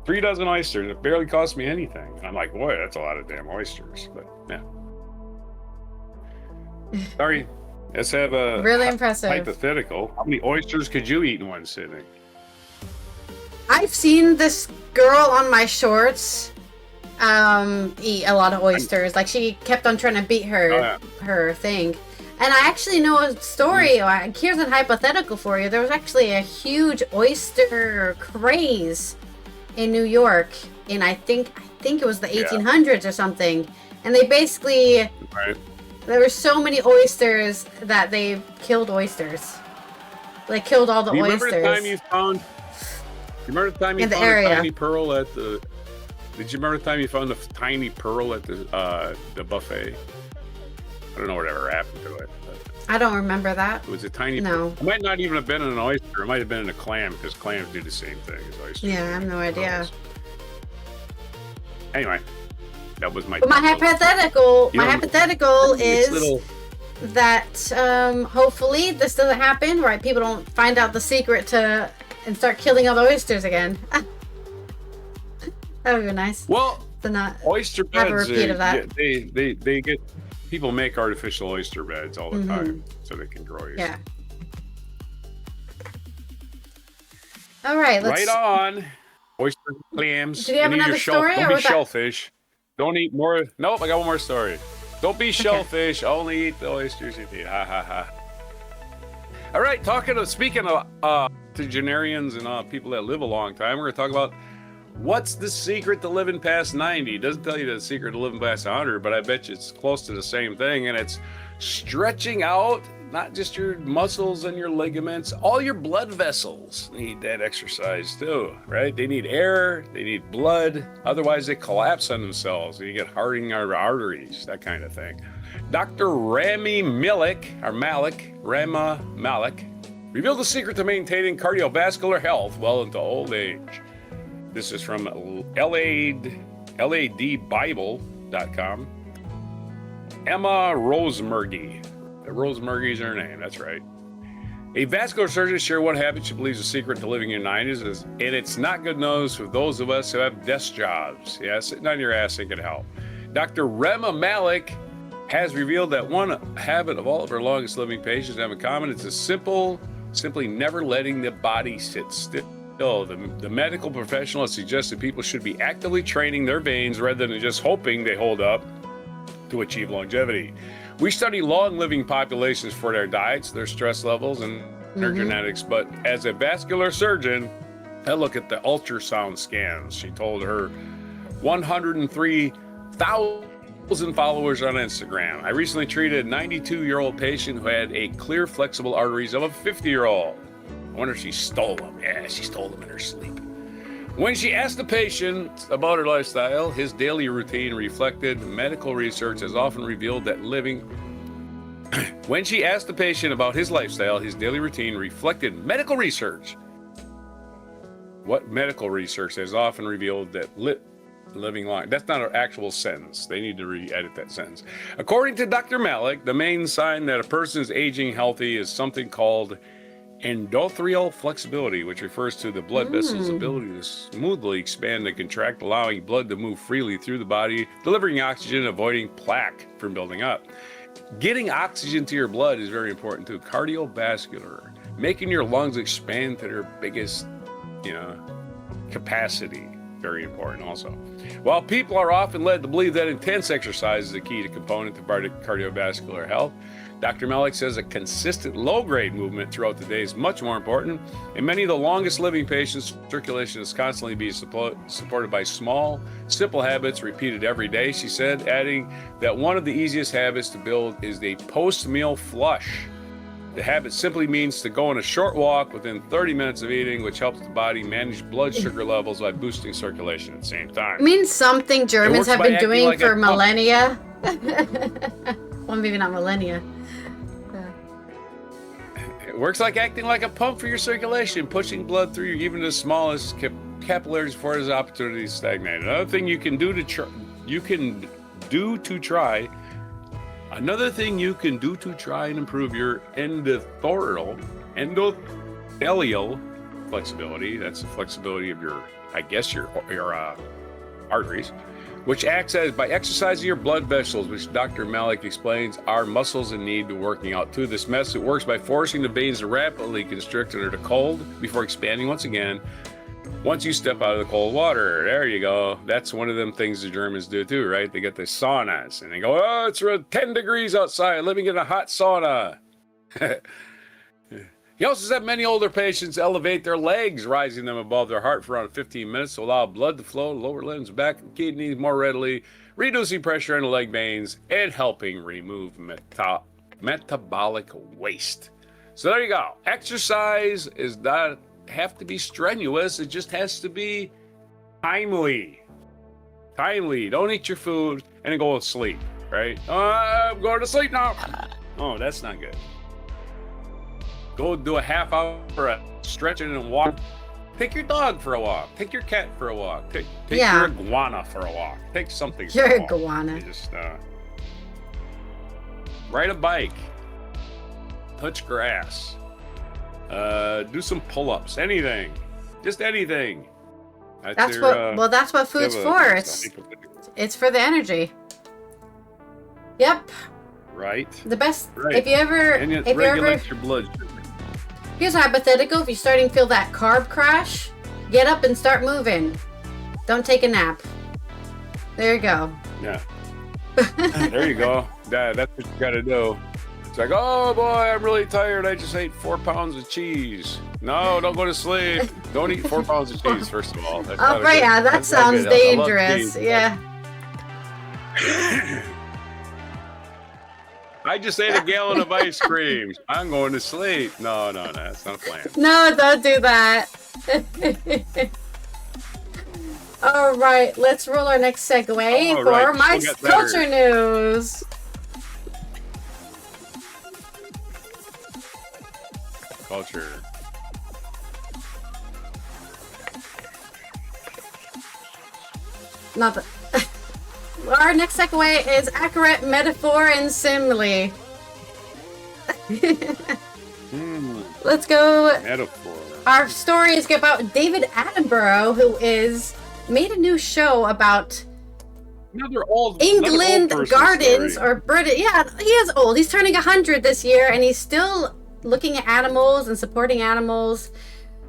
3 dozen oysters. It barely cost me anything. And I'm like, boy, that's a lot of damn oysters. But yeah. Sorry. Let's have a Really impressive. hypothetical. How many oysters could you eat in one sitting? I've seen this girl on my shorts eat a lot of oysters. Like, she kept on trying to beat her thing. And I actually know a story. Here's a hypothetical for you. There was actually a huge oyster craze in New York in I think it was the 1800s or something. And they basically there were so many oysters that they killed oysters. They killed all the oysters. Remember the time you found a tiny pearl at the? Did you remember the time you found a tiny pearl at the buffet? I don't know whatever happened to it. I don't remember that. It was a tiny. No. It might not even have been an oyster. It might have been in a clam because clams do the same thing as oysters. Yeah, I have no idea. Anyway, that was my. But my hypothetical is that hopefully this doesn't happen, right? People don't find out the secret and start killing all the oysters again. That would be nice. Well, to not oyster beds. Have a repeat of that. They get. People make artificial oyster beds all the time so they can grow oysters. Yeah. All right. Right on. Oyster, clams. Do you have another story? Don't be shellfish. Don't eat more. Nope, I got one more story. Don't be shellfish. Only eat the oysters you eat. Ha ha ha. All right. Speaking of octogenarians and people that live a long time, we're going to talk about what's the secret to living past 90. It doesn't tell you the secret to living past 100, but I bet you it's close to the same thing. And it's stretching out, not just your muscles and your ligaments, all your blood vessels need that exercise too, right? They need air, they need blood. Otherwise, they collapse on themselves. And you get hardening of arteries, that kind of thing. Dr. Rama Malik revealed the secret to maintaining cardiovascular health well into old age. This is from ladbible.com. Emma Rosemurgy. Rosemurgy's her name, that's right. A vascular surgeon shared what habit she believes the secret to living in your 90s, and it's not good news for those of us who have desk jobs. Yeah, sitting on your ass ain't gonna help. Dr. Rama Malik has revealed that one habit of all of our longest living patients have in common is simply never letting the body sit still. The medical professional has suggested people should be actively training their veins rather than just hoping they hold up to achieve longevity. We study long-living populations for their diets, their stress levels, and their genetics, but as a vascular surgeon, I look at the ultrasound scans. She told her 103,000 followers on Instagram. I recently treated a 92-year-old patient who had a clear, flexible arteries of a 50-year-old. I wonder if she stole them. Yeah, she stole them in her sleep. When she asked the patient about her lifestyle, his daily routine reflected medical research has often revealed that living... When she asked the patient about his lifestyle, his daily routine reflected medical research. What medical research has often revealed that living long... That's not an actual sentence. They need to re-edit that sentence. According to Dr. Malik, the main sign that a person is aging healthy is something called endothelial flexibility, which refers to the blood vessel's ability to smoothly expand and contract, allowing blood to move freely through the body, delivering oxygen, avoiding plaque from building up. Getting oxygen to your blood is very important too. Cardiovascular, making your lungs expand to their biggest, capacity, very important also. While people are often led to believe that intense exercise is a key component to cardiovascular health, Dr. Malik says a consistent low-grade movement throughout the day is much more important. In many of the longest living patients, circulation is constantly being supported by small, simple habits repeated every day, she said, adding that one of the easiest habits to build is a post-meal flush. The habit simply means to go on a short walk within 30 minutes of eating, which helps the body manage blood sugar levels by boosting circulation at the same time. It means something Germans have been doing for millennia. Well, maybe not millennia. It works like acting like a pump for your circulation, pushing blood through even the smallest capillaries before there's opportunity to stagnate. Another thing you can do to try and improve your endothelial flexibility. That's the flexibility of your arteries. which acts as by exercising your blood vessels, which Dr. Malik explains are muscles in need of working out too. This method works by forcing the veins to rapidly constrict under the cold before expanding once again. Once you step out of the cold water, there you go. That's one of them things the Germans do too, right? They get the saunas and they go, oh, it's 10 degrees outside. Let me get a hot sauna. He also said many older patients elevate their legs, rising them above their heart for around 15 minutes to allow blood to flow to lower limbs, back, and kidneys more readily, reducing pressure in the leg veins and helping remove metabolic waste. So there you go. Exercise is not have to be strenuous. It just has to be timely. Don't eat your food and then go to sleep, right? I'm going to sleep now. Oh, that's not good. Go do a half hour of stretching and walk. Take your dog for a walk. Take your cat for a walk. Take your iguana for a walk. Take something for a walk. Your iguana. Just ride a bike. Touch grass. Do some pull-ups. Anything. Just anything. That's what food's for. It's for the energy. Yep. Right. The best. Right. If you ever, and it regulates your blood sugar. Here's a hypothetical. If you're starting to feel that carb crash, get up and start moving. Don't take a nap. There you go. Yeah. There you go. That's what you got to do. It's like, oh boy, I'm really tired. I just ate 4 pounds of cheese. No, don't go to sleep. Don't eat 4 pounds of cheese, first of all. That sounds dangerous. Yeah. I just ate a gallon of ice cream. I'm going to sleep. No, that's not a plan. No, don't do that. All right, let's roll our next segue for my culture news. Culture. Not the. Our next segue is accurate metaphor and simile. Let's go. Metaphor. Our story is about David Attenborough, who made a new show about England gardens or British. Yeah, he is old. He's turning 100 this year, and he's still looking at animals and supporting animals.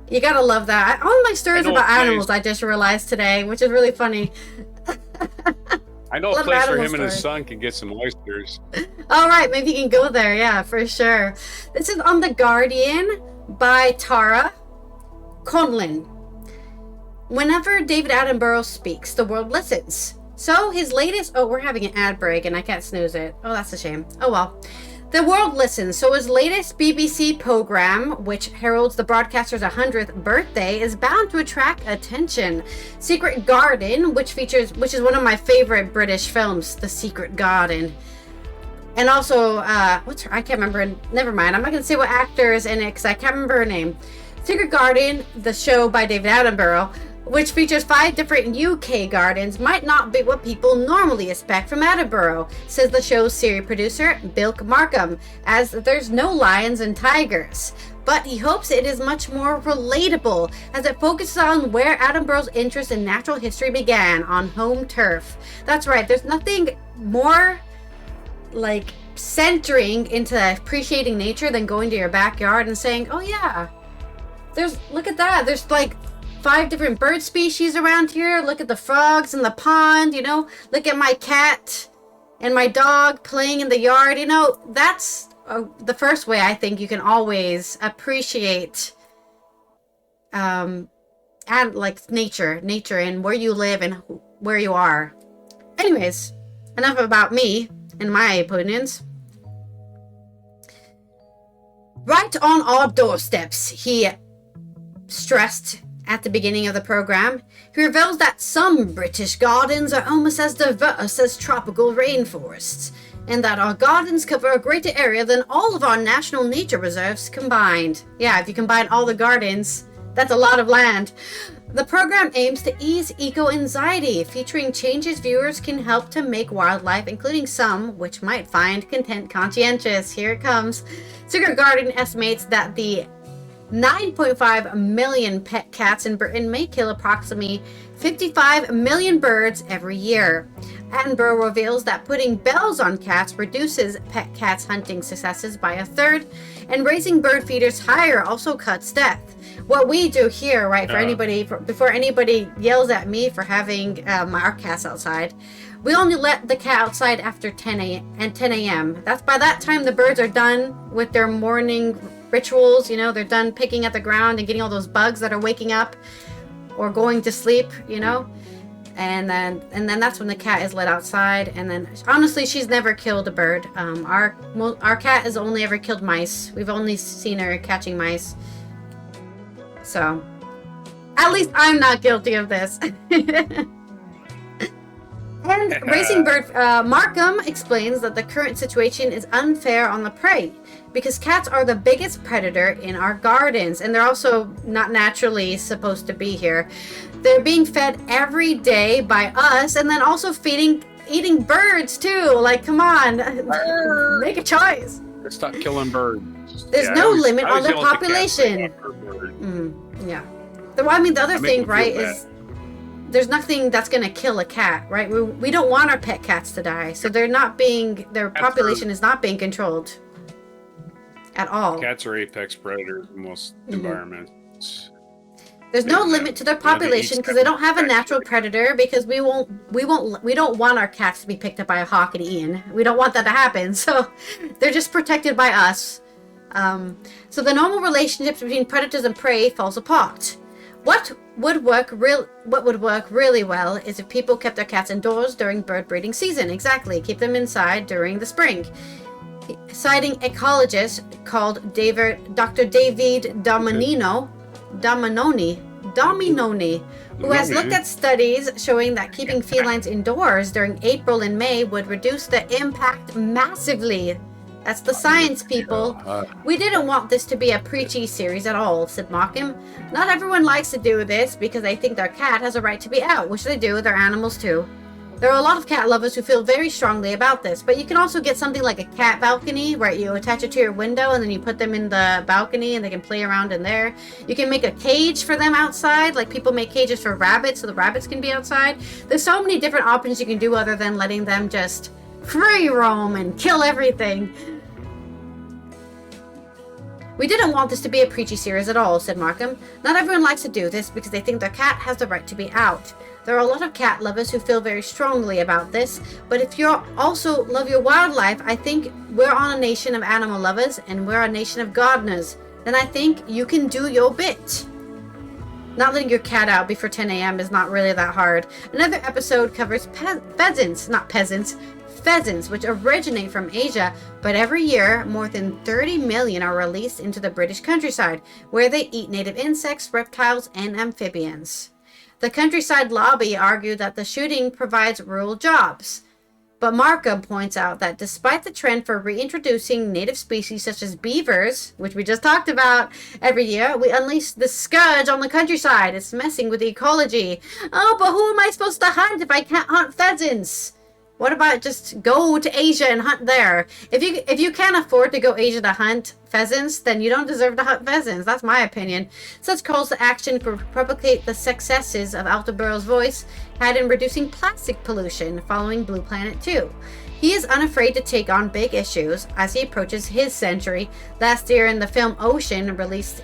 You gotta love that. All my stories about animals, I just realized today, which is really funny. I know a place where him and his son can get some oysters. All right, maybe you can go there. Yeah, for sure. This is on The Guardian by Tara Conlon. Whenever David Attenborough speaks, the world listens. So his latest... Oh, we're having an ad break and I can't snooze it. Oh, that's a shame. Oh, well. The world listens. So his latest BBC program, which heralds the broadcaster's 100th birthday, is bound to attract attention. Secret Garden, which is one of my favorite British films, The Secret Garden. And also, I can't remember. Never mind. I'm not going to say what actor is in it because I can't remember her name. Secret Garden, the show by David Attenborough, which features 5 different UK gardens, might not be what people normally expect from Attenborough, says the show's series producer, Bilk Markham, as there's no lions and tigers. But he hopes it is much more relatable, as it focuses on where Attenborough's interest in natural history began, on home turf. That's right, there's nothing more centering into appreciating nature than going to your backyard and saying, oh yeah, look at that, there's 5 different bird species around here. Look at the frogs in the pond, look at my cat and my dog playing in the yard. That's the first way I think you can always appreciate nature and where you live and where you are. Anyways, enough about me and my opinions. Right on our doorsteps, he stressed at the beginning of the program. He reveals that some British gardens are almost as diverse as tropical rainforests, and that our gardens cover a greater area than all of our national nature reserves combined. Yeah, if you combine all the gardens, that's a lot of land. The program aims to ease eco-anxiety, featuring changes viewers can help to make wildlife, including some which might find content conscientious. Here it comes. Secret Garden estimates that the 9.5 million pet cats in Britain may kill approximately 55 million birds every year. Attenborough reveals that putting bells on cats reduces pet cats' hunting successes by a third, and raising bird feeders higher also cuts death. What we do here, right, before anybody yells at me for having our cats outside, we only let the cat outside after 10 a.m. That's by that time the birds are done with their morning rituals. You know, they're done picking at the ground and getting all those bugs that are waking up or going to sleep, you know. And then that's when the cat is let outside. And then honestly, she's never killed a bird. Our cat has only ever killed mice. We've only seen her catching mice. So at least I'm not guilty of this. And Racing Bird Markham explains that the current situation is unfair on the prey because cats are the biggest predator in our gardens, and they're also not naturally supposed to be here. They're being fed every day by us, and then also eating birds too. Like, come on, make a choice. Let's stop killing birds. There's no limit on their population. Yeah. I mean, the other thing, right, is there's nothing that's going to kill a cat, right? We don't want our pet cats to die, so their population is not being controlled at all. Cats are apex predators in most environments. There's no limit to their population because they don't have a natural predator, because we don't want our cats to be picked up by a hawk and eaten. We don't want that to happen, so they're just protected by us. So the normal relationships between predators and prey falls apart. What would work really well is if people kept their cats indoors during bird breeding season. Exactly, keep them inside during the spring. Citing ecologist called Dr. David Dominoni, who has looked at studies showing that keeping felines indoors during April and May would reduce the impact massively. That's the science, people. We didn't want this to be a preachy series at all, said Markham. Not everyone likes to do this because they think their cat has a right to be out, which they do with their animals too. There are a lot of cat lovers who feel very strongly about this, but you can also get something like a cat balcony, where you attach it to your window and then you put them in the balcony and they can play around in there. You can make a cage for them outside, like people make cages for rabbits so the rabbits can be outside. There's so many different options you can do other than letting them just free roam and kill everything. We didn't want this to be a preachy series at all, said Markham. Not everyone likes to do this because they think their cat has the right to be out. There are a lot of cat lovers who feel very strongly about this, but if you also love your wildlife, I think we're on a nation of animal lovers and we're a nation of gardeners. Then I think you can do your bit. Not letting your cat out before 10 a.m. is not really that hard. Another episode covers pheasants, which originate from Asia, but every year more than 30 million are released into the British countryside, where they eat native insects, reptiles, and amphibians. The countryside lobby argued that the shooting provides rural jobs. But Markham points out that despite the trend for reintroducing native species such as beavers, which we just talked about, every year, we unleash the scourge on the countryside. It's messing with the ecology. Oh, but who am I supposed to hunt if I can't hunt pheasants? What about just go to Asia and hunt there? If you can't afford to go Asia to hunt pheasants, then you don't deserve to hunt pheasants. That's my opinion. Such calls to action could replicate the successes of Attenborough's voice had in reducing plastic pollution following Blue Planet 2. He is unafraid to take on big issues as he approaches his century. Last year in the film Ocean, released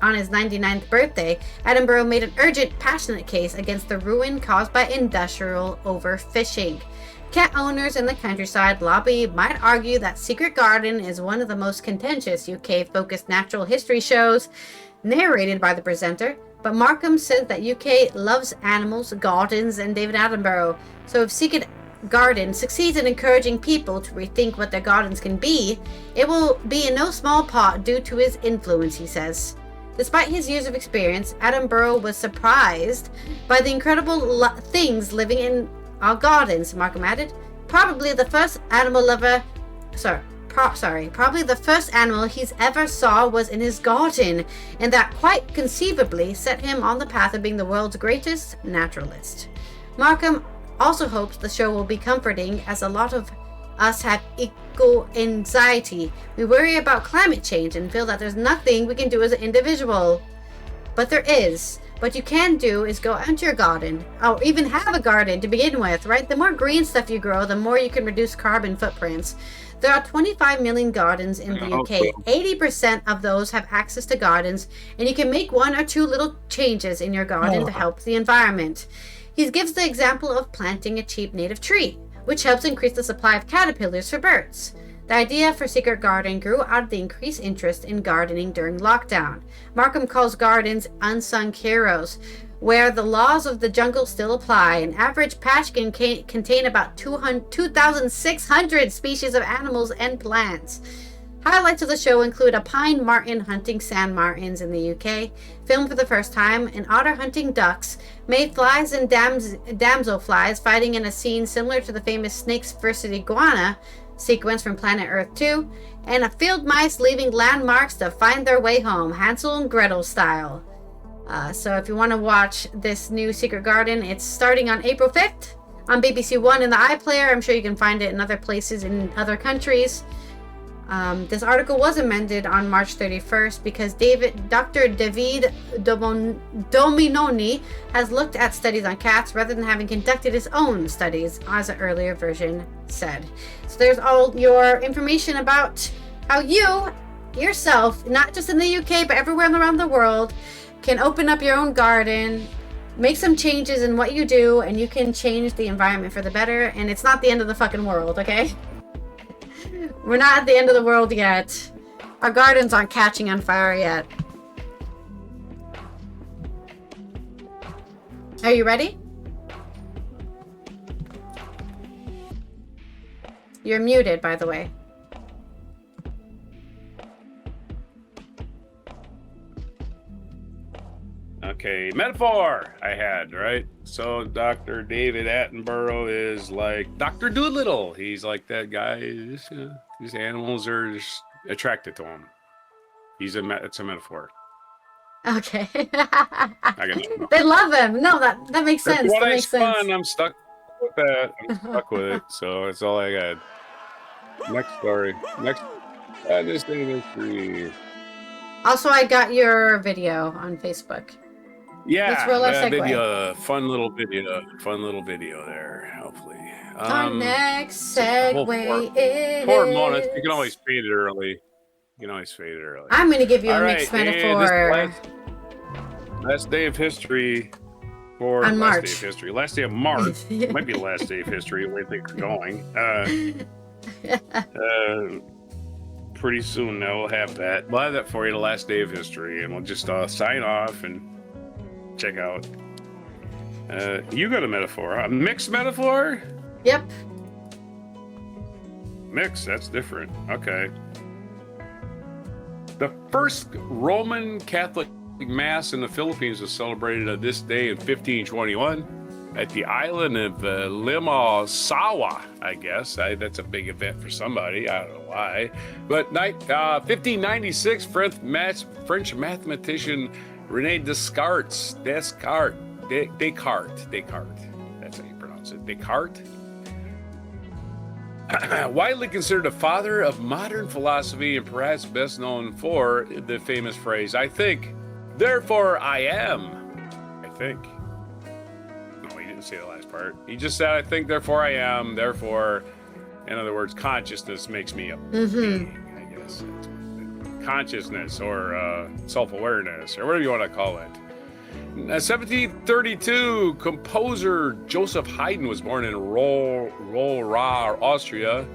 on his 99th birthday, Attenborough made an urgent, passionate case against the ruin caused by industrial overfishing. Cat owners in the countryside lobby might argue that Secret Garden is one of the most contentious UK-focused natural history shows narrated by the presenter, but Markham says that UK loves animals, gardens, and David Attenborough. So if Secret Garden succeeds in encouraging people to rethink what their gardens can be, it will be in no small part due to his influence, he says. Despite his years of experience, Attenborough was surprised by the incredible things living in our gardens, Markham added. Probably the first animal he's ever saw was in his garden, and that quite conceivably set him on the path of being the world's greatest naturalist. Markham also hopes the show will be comforting, as a lot of us have eco-anxiety. We worry about climate change and feel that there's nothing we can do as an individual. But there is. What you can do is go into your garden, or even have a garden to begin with, right? The more green stuff you grow, the more you can reduce carbon footprints. There are 25 million gardens in the UK. 80% of those have access to gardens, and you can make 1 or 2 little changes in your garden to help the environment. He gives the example of planting a cheap native tree, which helps increase the supply of caterpillars for birds. The idea for Secret Garden grew out of the increased interest in gardening during lockdown. Markham calls gardens unsung heroes, where the laws of the jungle still apply. An average patch can contain about 2,600 species of animals and plants. Highlights of the show include a pine marten hunting sand martins in the UK, filmed for the first time, an otter hunting ducks, mayflies and damselflies fighting in a scene similar to the famous Snakes vs. Iguana sequence from Planet Earth 2, and a field mice leaving landmarks to find their way home, Hansel and Gretel style. So if you want to watch this new Secret Garden, it's starting on April 5th on BBC One in the iPlayer. I'm sure you can find it in other places in other countries. This article was amended on March 31st because Dr. David Dominoni has looked at studies on cats rather than having conducted his own studies, as an earlier version said. So there's all your information about how you, yourself, not just in the UK, but everywhere around the world, can open up your own garden, make some changes in what you do, and you can change the environment for the better. And it's not the end of the fucking world, okay? We're not at the end of the world yet. Our gardens aren't catching on fire yet. Are you ready? You're muted, by the way. Okay, metaphor I had, right? So Dr. David Attenborough is like Dr. Doolittle. He's like that guy. These animals are just attracted to him. It's a metaphor. Okay. They love him. No, that makes sense. What that I makes spun, sense. I'm stuck with that. I'm stuck with it. So that's all I got. Next story. This thing is free. Also, I got your video on Facebook. Yeah, let's roll our segue. Video, fun little video there. Hopefully, our next segue is 4 minutes. You can always fade it early. I'm going to give you a mixed metaphor. Last day of history. On March. Last day of March. Might be the last day of history. The way things are going. Pretty soon now we'll have that. We'll have that for you, the last day of history, and we'll just sign off and check out. You got a metaphor, a mixed metaphor? Yep. Mixed, that's different. Okay. The first Roman Catholic Mass in the Philippines was celebrated on this day in 1521 at the island of Limasawa, I guess. That's a big event for somebody. I don't know why. But 1596, French mathematician René Descartes. That's how you pronounce it. Descartes. Widely considered a father of modern philosophy and perhaps best known for the famous phrase, I think, therefore I am. I think. Say the last part. He just said, I think, therefore I am. Therefore, in other words, consciousness makes me a being, I guess. Consciousness or self-awareness or whatever you want to call it. 1732, composer Joseph Haydn was born in Rohr, Austria.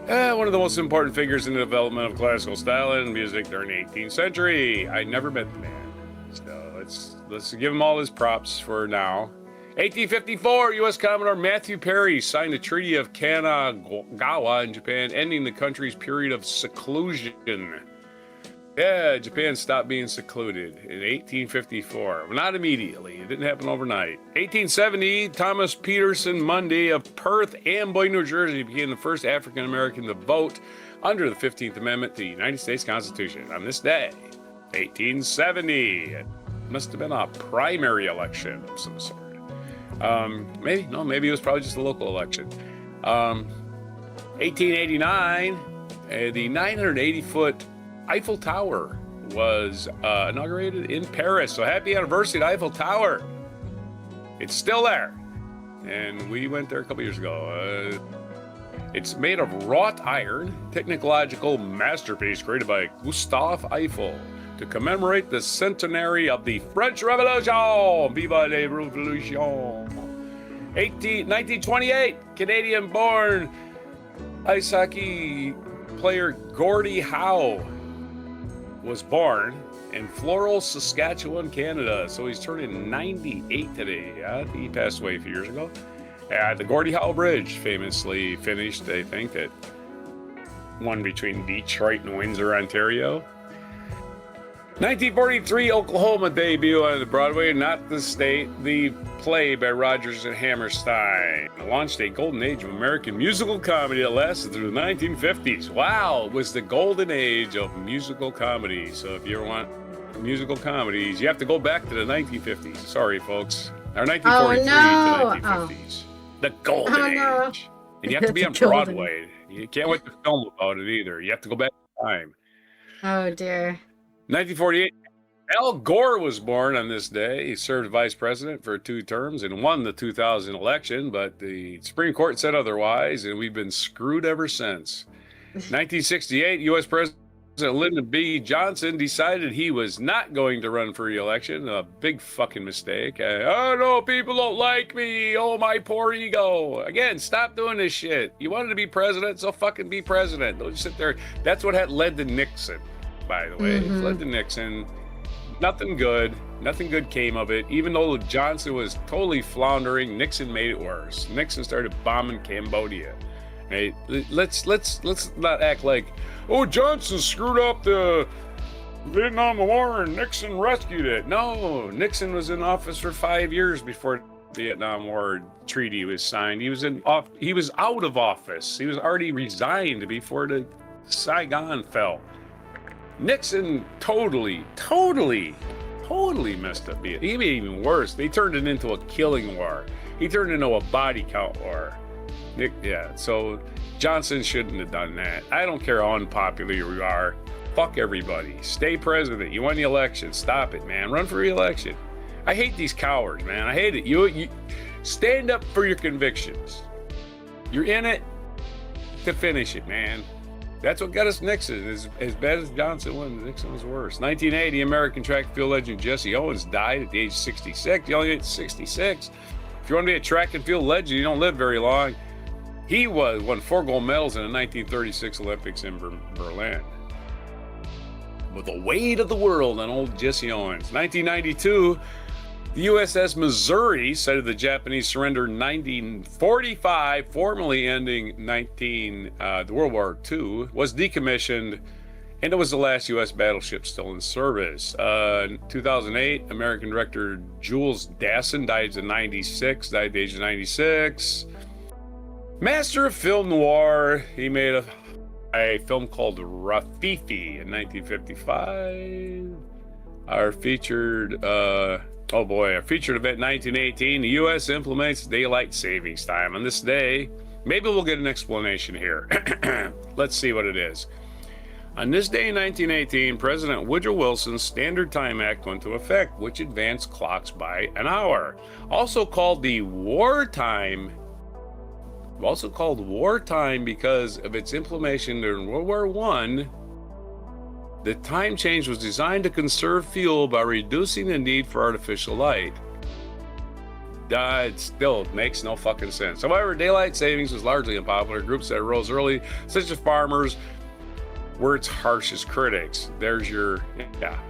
One of the most important figures in the development of classical style and music during the 18th century. I never met the man, so let's give him all his props for now. 1854, U.S. Commodore Matthew Perry signed the Treaty of Kanagawa in Japan, ending the country's period of seclusion. Yeah, Japan stopped being secluded in 1854. Well, not immediately. It didn't happen overnight. 1870, Thomas Peterson Mundy of Perth Amboy, New Jersey, became the first African American to vote under the 15th Amendment to the United States Constitution. On this day, 1870, it must have been a primary election of some sort. Maybe it was probably just a local election. 1889, the 980-foot Eiffel Tower was inaugurated in Paris. So happy anniversary to Eiffel Tower. It's still there. And we went there a couple years ago. It's made of wrought iron, technological masterpiece created by Gustave Eiffel to commemorate the centenary of the French Revolution. Vive la Revolution. 1928, Canadian-born ice hockey player Gordie Howe was born in Floral, Saskatchewan, Canada. So he's turning 98 today. He passed away a few years ago. The Gordie Howe Bridge famously finished, I think, at one between Detroit and Windsor, Ontario. 1943, Oklahoma debut on the Broadway, Not the State, the play by Rodgers and Hammerstein. Launched a golden age of American musical comedy that lasted through the 1950s. Wow, it was the golden age of musical comedy. So if you ever want musical comedies, you have to go back to the 1950s. Sorry, folks. Or 1943 to 1950s. The golden age. And you have to be on Broadway. You can't wait to film about it either. You have to go back in time. Oh, dear. 1948, Al Gore was born on this day. He served vice president for 2 terms and won the 2000 election, but the Supreme Court said otherwise, and we've been screwed ever since. 1968, U.S. President Lyndon B. Johnson decided he was not going to run for re-election. A big fucking mistake. Oh, no, people don't like me. Oh, my poor ego. Again, stop doing this shit. You wanted to be president, so fucking be president. Don't just sit there. That's what had led to Nixon, by the way. It led to Nixon. Nothing good came of it. Even though Johnson was totally floundering, Nixon made it worse. Nixon started bombing Cambodia. Right? Let's not act like, oh, Johnson screwed up the Vietnam War and Nixon rescued it. No, Nixon was in office for 5 years before the Vietnam War treaty was signed. He was out of office. He was already resigned before the Saigon fell. Nixon totally messed up Vietnam. He made it even worse. They turned it into a killing war. He turned it into a body count war. So Johnson shouldn't have done that. I don't care how unpopular you are. Fuck everybody. Stay president. You won the election. Stop it, man. Run for re-election. I hate these cowards, man. I hate it. You stand up for your convictions. You're in it to finish it, man. That's what got us Nixon. As bad as Johnson was, Nixon was worse. 1980, American track and field legend Jesse Owens died at the age of 66. He only hit 66. If you want to be a track and field legend, you don't live very long. He won 4 gold medals in the 1936 Olympics in Berlin. With the weight of the world on old Jesse Owens. 1992, the USS Missouri, site of the Japanese surrender in 1945, formally ending the World War II, was decommissioned, and it was the last U.S. battleship still in service. 2008, American director Jules Dassin died at the age of 96. Master of film noir, he made a film called Rafifi in 1955. Our featured event in 1918, the U.S. implements daylight savings time. On this day, maybe we'll get an explanation here. Let's see what it is. On this day in 1918, President Woodrow Wilson's Standard Time Act went into effect, which advanced clocks by an hour. Also called wartime because of its implementation during World War I. The time change was designed to conserve fuel by reducing the need for artificial light. It still makes no fucking sense. However, daylight savings was largely unpopular. Groups that arose early, such as farmers, were its harshest critics.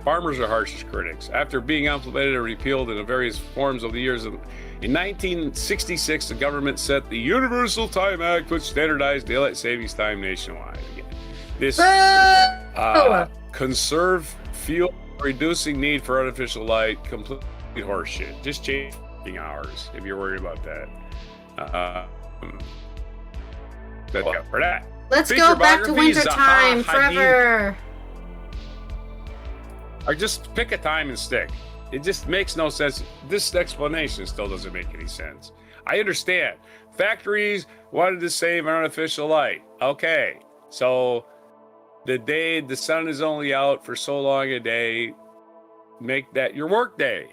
Farmers are harshest critics. After being implemented and repealed in various forms over the years, in 1966, the government set the Universal Time Act, which standardized daylight savings time nationwide. This conserve fuel, reducing need for artificial light, complete horseshit. Just changing hours if you're worried about that. For that. Let's go back to winter time forever. Or just pick a time and stick. It just makes no sense. This explanation still doesn't make any sense. I understand. Factories wanted to save artificial light. Okay, so the day the sun is only out for so long a day, make that your work day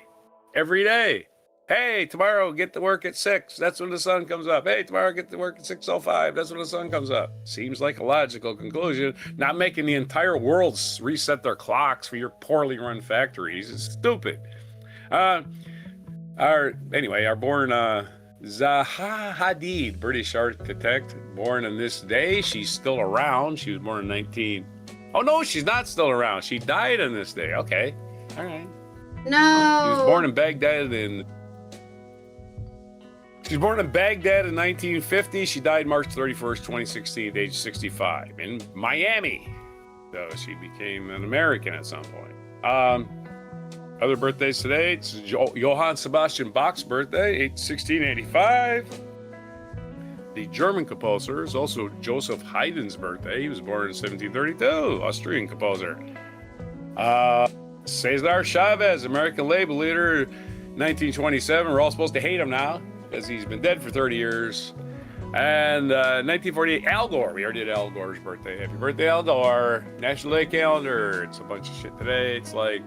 every day. Hey, tomorrow get to work at 6. That's when the sun comes up. Hey, tomorrow get to work at 6:05. That's when the sun comes up. Seems like a logical conclusion. Not making the entire world reset their clocks for your poorly run factories is stupid. Our born Zaha Hadid, British architect, born on this day. She's still around. She was born in 19. Oh no, she's not still around. She died on this day. Okay, all right. No. She was born in Baghdad in 1950. She died March 31st, 2016, at age 65 in Miami. So she became an American at some point. Other birthdays today, it's Johann Sebastian Bach's birthday, 1685. The German composer is also Joseph Haydn's birthday. He was born in 1732, Austrian composer. Cesar Chavez, American labor leader, 1927. We're all supposed to hate him now because he's been dead for 30 years. And 1948, Al Gore. We already did Al Gore's birthday. Happy birthday, Al Gore. National Day calendar. It's a bunch of shit today. It's like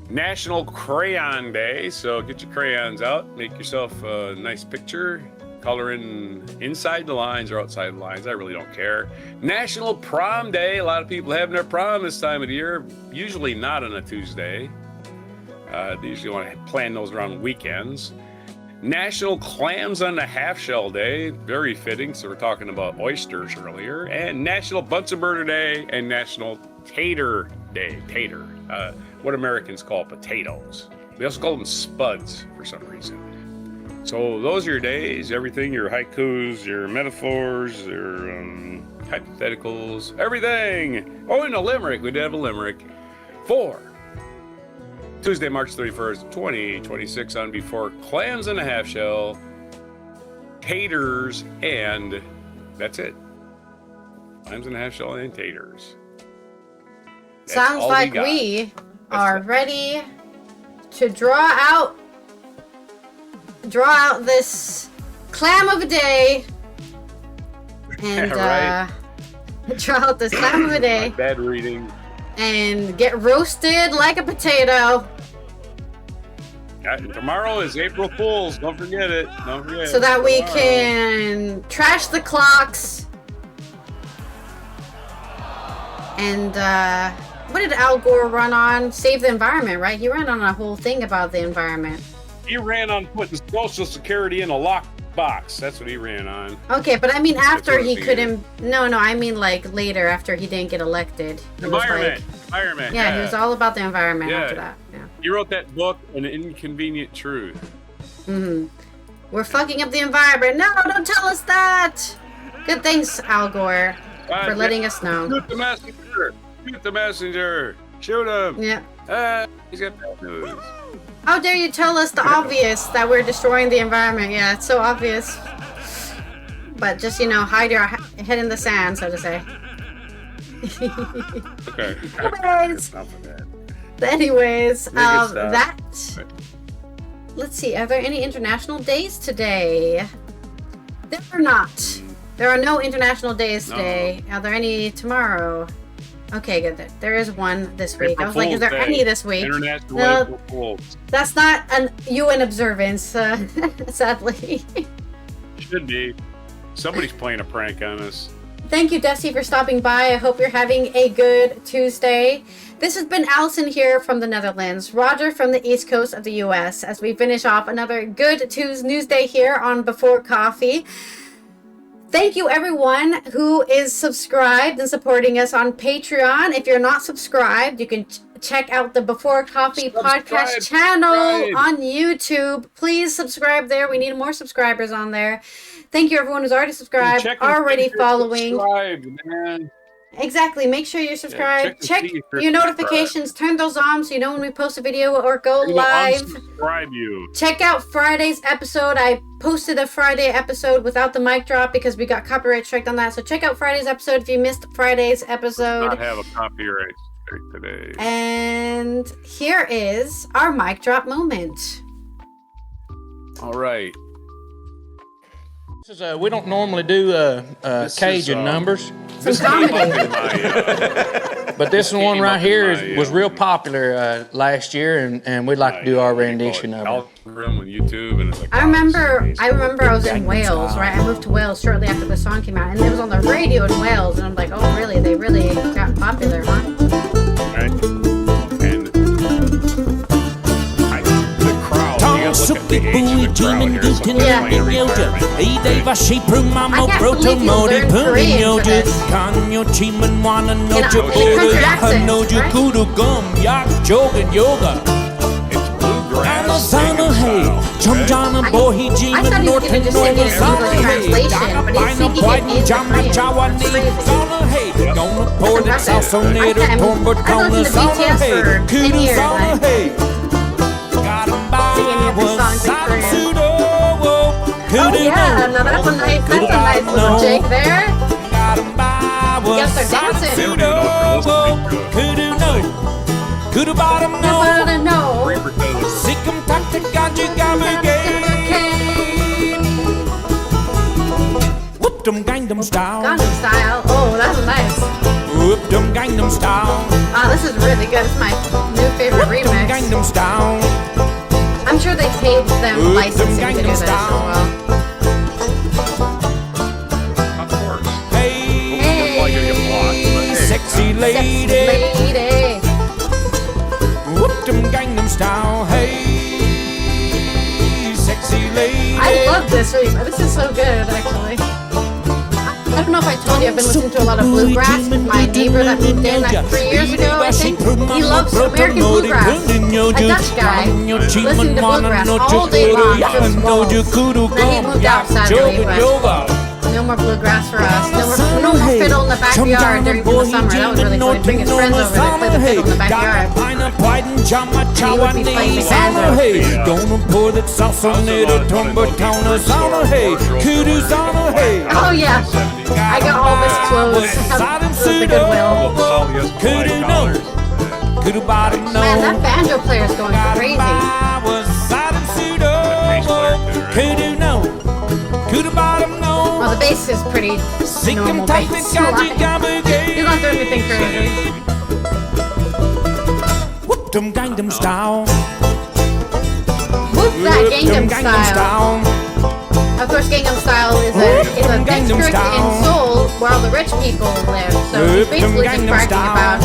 National Crayon Day. So get your crayons out. Make yourself a nice picture. Color in inside the lines or outside the lines. I really don't care. National Prom Day. A lot of people having their prom this time of the year. Usually not on a Tuesday. They usually want to plan those around weekends. National Clams on the Half Shell Day. Very fitting. So we're talking about oysters earlier. And National Bunsen Burner Day and National Tater Day. Tater. What Americans call potatoes. They also call them spuds for some reason. So those are your days, everything, your haikus, your metaphors, your hypotheticals, everything. Oh, and a limerick. We did have a limerick for Tuesday, March 31st, 2026 on Before Clams and a Half Shell, taters, and that's it. Clams and a Half Shell and taters. That's sounds like we are ready to draw out this clam of a day and draw out this clam of a day. Bad reading. And get roasted like a potato. Tomorrow is April Fool's. Don't forget it. So that we can trash the clocks. And what did Al Gore run on? Save the environment, right? He ran on a whole thing about the environment. He ran on putting Social Security in a lockbox. That's what he ran on. Okay, but I mean after he couldn't... No, I mean like later after he didn't get elected. Environment. Yeah, he was all about the environment after that. Yeah. He wrote that book, An Inconvenient Truth. Mm-hmm. We're fucking up the environment. No, don't tell us that. Good thanks, Al Gore, for letting us know. Shoot the messenger. Shoot the messenger. Shoot him. Yeah. He's got bad news. How dare you tell us the obvious that we're destroying the environment? Yeah, it's so obvious. But just, hide your head in the sand, so to say. Okay. Anyways, let's see, are there any international days today? There are not. There are no international days today. No. Are there any tomorrow? Okay, good. There is one this week. April I was like, is there any this week? International April Fools. That's not an UN observance, sadly. Should be. Somebody's playing a prank on us. Thank you, Desi, for stopping by. I hope you're having a good Tuesday. This has been Allison here from the Netherlands, Roger from the East Coast of the US, as we finish off another good Tuesday here on Before Coffee. Thank you, everyone who is subscribed and supporting us on Patreon. If you're not subscribed, you can check out the Before Coffee podcast channel on YouTube. Please subscribe there. We need more subscribers on there. Thank you, everyone who's already subscribed, already following. Man. Exactly. Make sure you're subscribed. Check your notifications. Turn those on so you know when we post a video or go live. Unsubscribe you. Check out Friday's episode. I posted a Friday episode without the mic drop because we got copyright strike on that. So check out Friday's episode if you missed Friday's episode. Not have a copyright strike today. And here is our mic drop moment. All right. This is we don't normally do Cajun numbers. some comedy. But this one right here was real popular last year, and we'd like to do our rendition of it. Algorithm on YouTube, and it's like, I remember I was in Wales, right? I moved to Wales shortly after the song came out, and it was on the radio in Wales, and I'm like, oh, really? They really got popular, huh? Right. And the crowd, you gotta look at the age of the crowd here. Some people playing a retirement. I can't believe you learned Korean for this. In a country accent, right? It's bluegrass singing style. I thought he was going to just sing it in English translation, but he's singing it in Korean. That's crazy. That's impressive. I listened to BTS for 10 years, like, singing these songs in Korean. Oh yeah, now that's a nice little jig there. You guys are dancing. Gangnam Style. Gangnam Style. Oh, that's nice. Gangnam Style. Oh, this is really good. It's my new favorite remix. Gangnam Style. I'm sure they paid them licensing to do this as well. Of course. Hey, sexy lady. Whoop them Gangnam Style. Hey, sexy lady. I love this remix. This is so good, actually. I don't know if I told you, I've been listening to a lot of bluegrass with my neighbor that moved in like 3 years ago, I think. He loves American bluegrass. A Dutch guy listened to bluegrass all day long to his walls. Then he moved out sadly, but no more bluegrass for us. No more fiddle in the backyard during the summer. That was really cool. He'd bring his friends over to play the fiddle in the backyard. And he would be playing the banjo. Oh yeah, I got all this clothes from the Goodwill. Man, that banjo player is going crazy. Well, the bass is pretty normal bass. He's not doing anything crazy. Whoop them Gangnam Style. Whoop that Gangnam Style. Of course, Gangnam Style is a district in Seoul where all the rich people live. So he's basically just bragging about,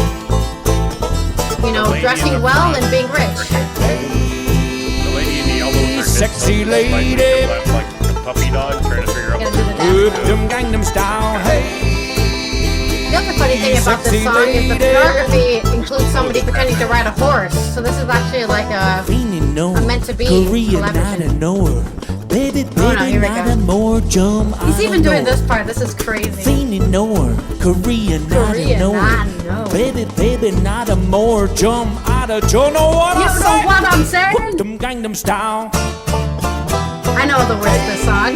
dressing well and being rich. The lady in the yellow, sexy lady. Like a puppy dog trying to figure out what to do. Whoop them Gangnam Style. Hey. The other funny thing about this song is the choreography includes somebody pretending to ride a horse. So this is actually like a meant to be collaboration. Baby, Oh no, here we go. more jump. He's even doing this part. This is crazy. Korean, Korean, I know. Baby, not a more jump. I don't know what You know what I'm saying? Whoop them Gangnam Style. I know the words to this song.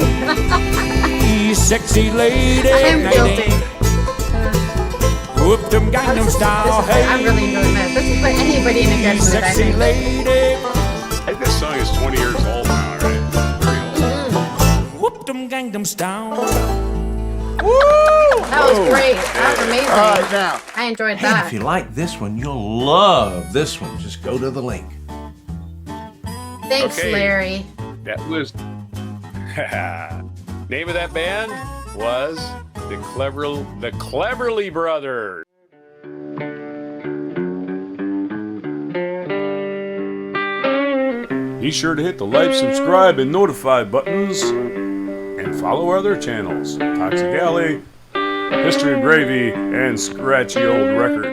Sexy lady. I am guilty. Whoop them Gangnam Style. Hey, I'm really enjoying this. This will put anybody in a good mood, I sexy think. lady. I think this song is 20 years old now, right? Very old. Whoop them Gangnam Style. That was great. That was amazing. All right, now. I enjoyed Hey, that. if you like this one, you'll love this one. Just go to the link. Thanks, Okay. Larry. That was name of that band was the Cleverly Brothers. Be sure to hit the like, subscribe, and notify buttons, and follow our other channels: Toxic Alley, History of Gravy, and Scratchy Old Record.